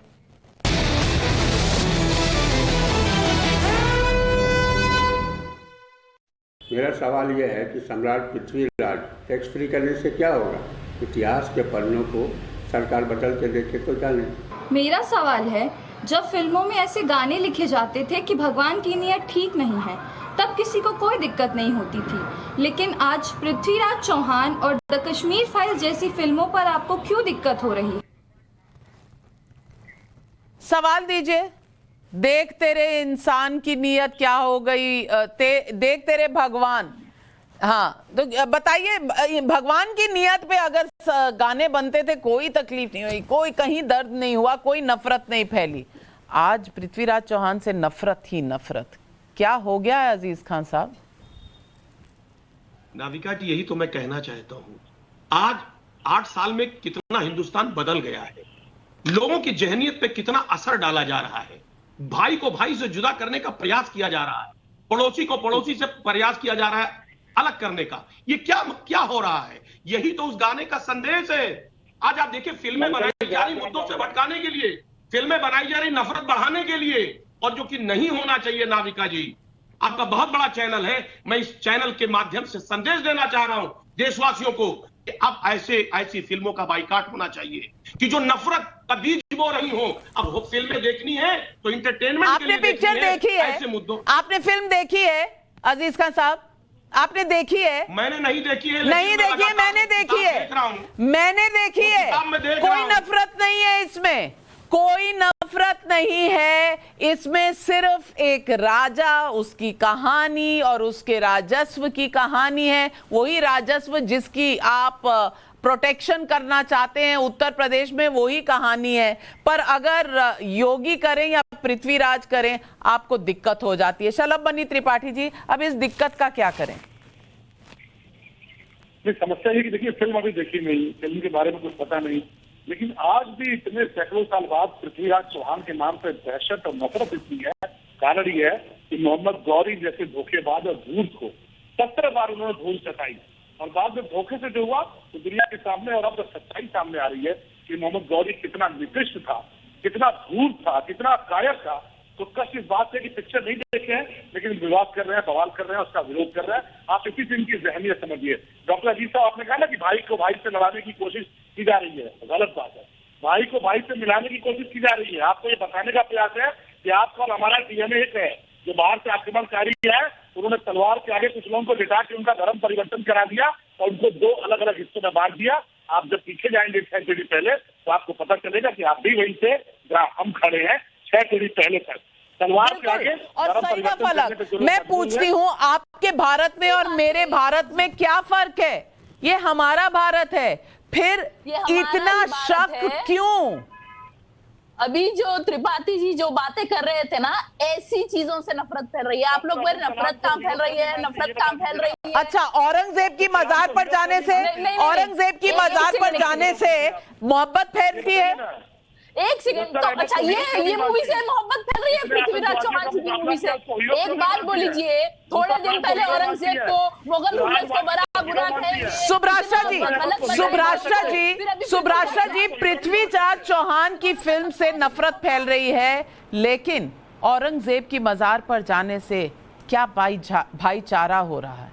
मेरा सवाल यह है कि सम्राट पृथ्वीराज टैक्स फ्री करने से क्या होगा? इतिहास के पन्नों को सरकार बदल के देखे तो जाने। मेरा सवाल है, जब फिल्मों में ऐसे गाने लिखे जाते थे कि भगवान की नीयत ठीक नहीं है, तब किसी को कोई दिक्कत नहीं होती थी, लेकिन आज पृथ्वीराज चौहान और द कश्मीर फाइल्स जैसी फिल्मों पर आपको क्यों दिक्कत हो रही है? सवाल दीजिए, देख तेरे इंसान की नीयत क्या हो गई, देख तेरे भगवान। हाँ, तो बताइए, भगवान की नियत पे अगर गाने बनते थे कोई तकलीफ नहीं हुई, कोई कहीं दर्द नहीं हुआ, कोई नफरत नहीं फैली। आज पृथ्वीराज चौहान से नफरत ही नफरत। क्या हो गया है अजीज खान साहब? नाविका जी, यही तो मैं कहना चाहता हूं। आज 8 साल में कितना हिंदुस्तान बदल गया है, लोगों की जहनियत पे कितना असर डाला जा रहा है, भाई को भाई से जुदा करने का प्रयास किया जा रहा है, पड़ोसी को पड़ोसी से प्रयास किया जा रहा है अलग करने का। ये क्या हो रहा है? यही तो उस गाने का संदेश है। आज आप देखिए, फिल्में बनाई जा रही मुद्दों से भटकाने के लिए, फिल्में बनाई जा रही नफरत बढ़ाने के लिए, और जो कि नहीं होना चाहिए। नाविका जी, आपका बहुत बड़ा चैनल है, मैं इस चैनल के माध्यम से संदेश देना चाह रहा हूं देशवासियों को कि अब ऐसी फिल्मों का बाइकाट होना चाहिए कि जो नफरत का बीज बो रही हो। अब वो फिल्में देखनी है तो इंटरटेनमेंट के लिए आपने पिक्चर देखी है, ऐसे मुद्दों। आपने फिल्म देखी है अजीज खान साहब? आपने देखी है? मैंने नहीं देखी है। नहीं देखी है, मैंने देखी है, मैंने देखी है। कोई नफरत नहीं है इसमें, कोई नफरत नहीं है इसमें। सिर्फ एक राजा, उसकी कहानी और उसके राजस्व की कहानी है। वही राजस्व जिसकी आप प्रोटेक्शन करना चाहते हैं उत्तर प्रदेश में, वही कहानी है। पर अगर योगी करें या पृथ्वीराज करें, आपको दिक्कत हो जाती है। शलभ त्रिपाठी जी, अब इस दिक्कत का क्या करें? समस्या है कि देखिए, फिल्म अभी देखी नहीं, फिल्म के बारे में कुछ पता नहीं, लेकिन आज भी इतने सैकड़ों साल बाद पृथ्वीराज चौहान के नाम पर दहशत और नफरत इतनी है। कारण ये है कि मोहम्मद गौरी जैसे धोखेबाज और धूर्त को 17 बार उन्होंने धूल चटाई, और बाद में धोखे से जो हुआ तो दुनिया के सामने और अब सच्चाई सामने आ रही है कि मोहम्मद गौरी कितना निकृष्ट था, कितना धूर्त था, कितना कायर था। तो कष्ट इस बात से कि पिक्चर नहीं देखे हैं, लेकिन विवाद कर रहे हैं, बवाल कर रहे हैं, उसका विरोध कर रहे हैं। आप इसी से इनकी जहनियत समझिए। डॉक्टर अजीज साहब, आपने कहा ना कि भाई को भाई से लड़ाने की कोशिश की जा रही है, गलत बात है। भाई को भाई से मिलाने की कोशिश की जा रही है। आपको ये बताने का प्रयास है कि आपका और हमारा डीएनए एक है। जो बाहर से आक्रमणकारी है, उन्होंने तलवार के आगे कुछ लोगों को लिटा के उनका धर्म परिवर्तन करा दिया और उनको 2 अलग अलग हिस्सों में बांट दिया। आप जब पीछे जाएंगे 6 पीढ़ी पहले, तो आपको पता चलेगा कि आप भी वहीं से जहाँ हम खड़े हैं 6 पीढ़ी पहले तक तलवार के आगे। और सईदा फलक, मैं पूछती हूँ, आपके भारत में और मेरे भारत में क्या फर्क है? ये हमारा भारत है, फिर इतना शक क्यों? अभी जो त्रिपाठी जी जो बातें कर रहे थे ना, ऐसी चीजों से नफरत फैल रही है। आप लोग नफरत कहाँ फैल रही है, नफरत कहाँ फैल रही है? अच्छा, औरंगजेब की मजार पर जाने से, औरंगजेब की मजार पर जाने से मोहब्बत फैलती है? एक सेकंड, तो अच्छा ये मूवी से मोहब्बत फैल रही है पृथ्वीराज चौहान जी की मूवी से? एक बात बोल लीजिए, थोड़े दिन पहले औरंगजेब को, मुगल रूलर्स को बड़ा बुरा कहेंगे। सुब्राशा जी, पृथ्वीराज चौहान की फिल्म से नफरत फैल रही है, लेकिन औरंगजेब की मजार पर जाने से क्या भाईचारा हो रहा है?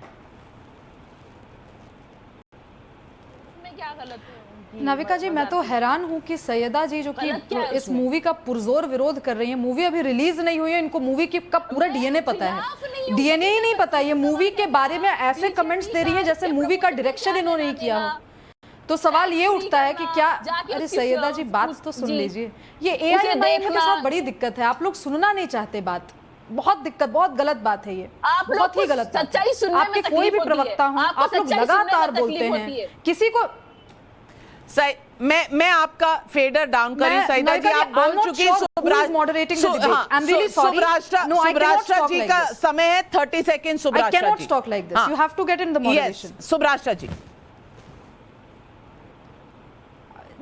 क्या गलत है? नाविका जी, मैं तो हैरान हूँ कि सैयदा जी जो कि इस मूवी का पुरजोर विरोध कर रही है। मूवी अभी रिलीज नहीं हुई है, इनको मूवी की का पूरा डीएनए पता है, डीएनए ही नहीं पता। ये मूवी के बारे में ऐसे कमेंट्स दे रही है जैसे मूवी का डायरेक्शन इन्होंने नहीं किया हो। तो सवाल ये उठता है कि क्या, अरे सैयदा जी बात तो सुन लीजिए। ये एआईएमआईएम के साथ बड़ी दिक्कत है, आप लोग सुनना नहीं चाहते बात। बहुत दिक्कत, बहुत गलत बात है ये, बहुत ही गलत। आपके कोई भी प्रवक्ता हो, आप लोग लगातार बोलते हैं किसी को। मैं आपका फेडर डाउन करी सईदा जी, आप बोल चुकी। सुब्राशा जी का समय है 30 second. Subrasha ji, talk like this, you have to get in the moderation. Subrasha ji,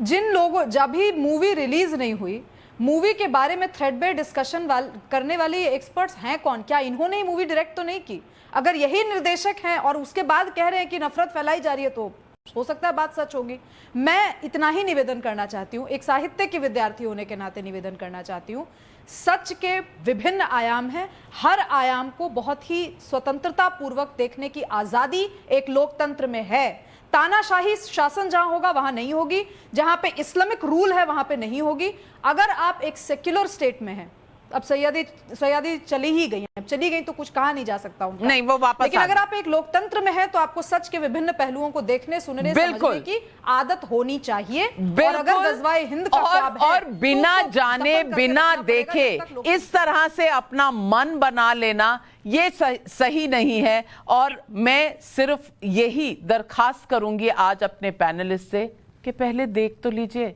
जिन लोगों, जब भी मूवी रिलीज नहीं हुई, मूवी के बारे में थ्रेडबेयर डिस्कशन करने वाले एक्सपर्ट्स हैं कौन? क्या इन्होंने ही मूवी डायरेक्ट तो नहीं की? अगर यही निर्देशक हैं और उसके बाद कह रहे हैं कि नफरत फैलाई जा रही है, तो हो सकता है बात सच होगी। मैं इतना ही निवेदन करना चाहती हूँ, एक साहित्य के विद्यार्थी होने के नाते निवेदन करना चाहती हूँ। सच के विभिन्न आयाम हैं, हर आयाम को बहुत ही स्वतंत्रता पूर्वक देखने की आजादी एक लोकतंत्र में है। तानाशाही शासन जहां होगा वहां नहीं होगी, जहां पे इस्लामिक रूल है वहां पे नहीं होगी। अगर आप एक सेक्युलर स्टेट में हैं अब सैयदी चली ही गई हैं, अब चली गई तो कुछ कहा नहीं जा सकता उनका। नहीं, वो वापस लेकिन आ अगर गई। आप एक लोकतंत्र में हैं तो आपको सच के विभिन्न पहलुओं को देखने, सुनने, समझने की आदत होनी चाहिए। और अगर गज़वाए हिंद का ख्वाब है और बिना तो जाने दफन करके बिना रखना पड़ेगा देखे जब तक लोग- इस तरह से अपना मन बना लेना ये सही नहीं है। और मैं सिर्फ यही दरखास्त करूंगी आज अपने पैनलिस्ट से कि पहले देख तो लीजिए,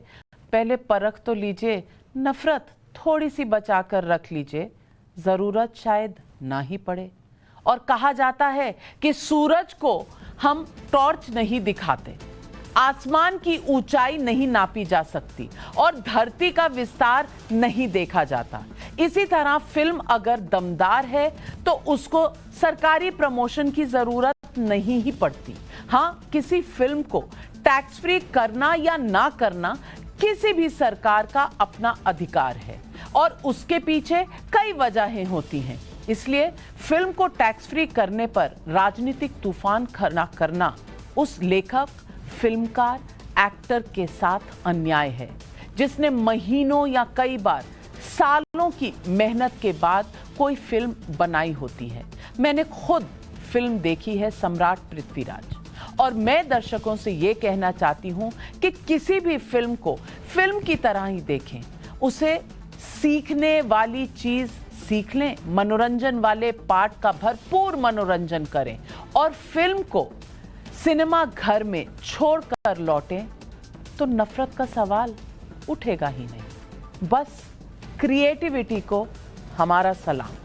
पहले परख तो लीजिए, नफरत थोड़ी सी बचा कर रख लीजिए, जरूरत शायद ना ही पड़े। और कहा जाता है कि सूरज को हम टॉर्च नहीं दिखाते, आसमान की ऊंचाई नहीं नापी जा सकती और धरती का विस्तार नहीं देखा जाता। इसी तरह फिल्म अगर दमदार है तो उसको सरकारी प्रमोशन की जरूरत नहीं ही पड़ती। हाँ, किसी फिल्म को टैक्स फ्री करना या ना करना किसी भी सरकार का अपना अधिकार है और उसके पीछे कई वजहें होती हैं। इसलिए फिल्म को टैक्स फ्री करने पर राजनीतिक तूफान खड़ा करना उस लेखक, फिल्मकार, एक्टर के साथ अन्याय है जिसने महीनों या कई बार सालों की मेहनत के बाद कोई फिल्म बनाई होती है। मैंने खुद फिल्म देखी है सम्राट पृथ्वीराज और मैं दर्शकों से ये कहना चाहती हूं कि किसी भी फिल्म को फिल्म की तरह ही देखें, उसे सीखने वाली चीज सीख लें, मनोरंजन वाले पार्ट का भरपूर मनोरंजन करें और फिल्म को सिनेमा घर में छोड़कर लौटें तो नफरत का सवाल उठेगा ही नहीं। बस क्रिएटिविटी को हमारा सलाम।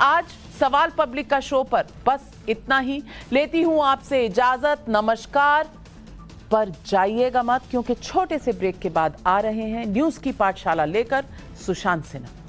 आज सवाल पब्लिक का शो पर बस इतना ही। लेती हूं आपसे इजाजत, नमस्कार। पर जाइएगा मत क्योंकि छोटे से ब्रेक के बाद आ रहे हैं न्यूज़ की पाठशाला लेकर सुशांत सिन्हा।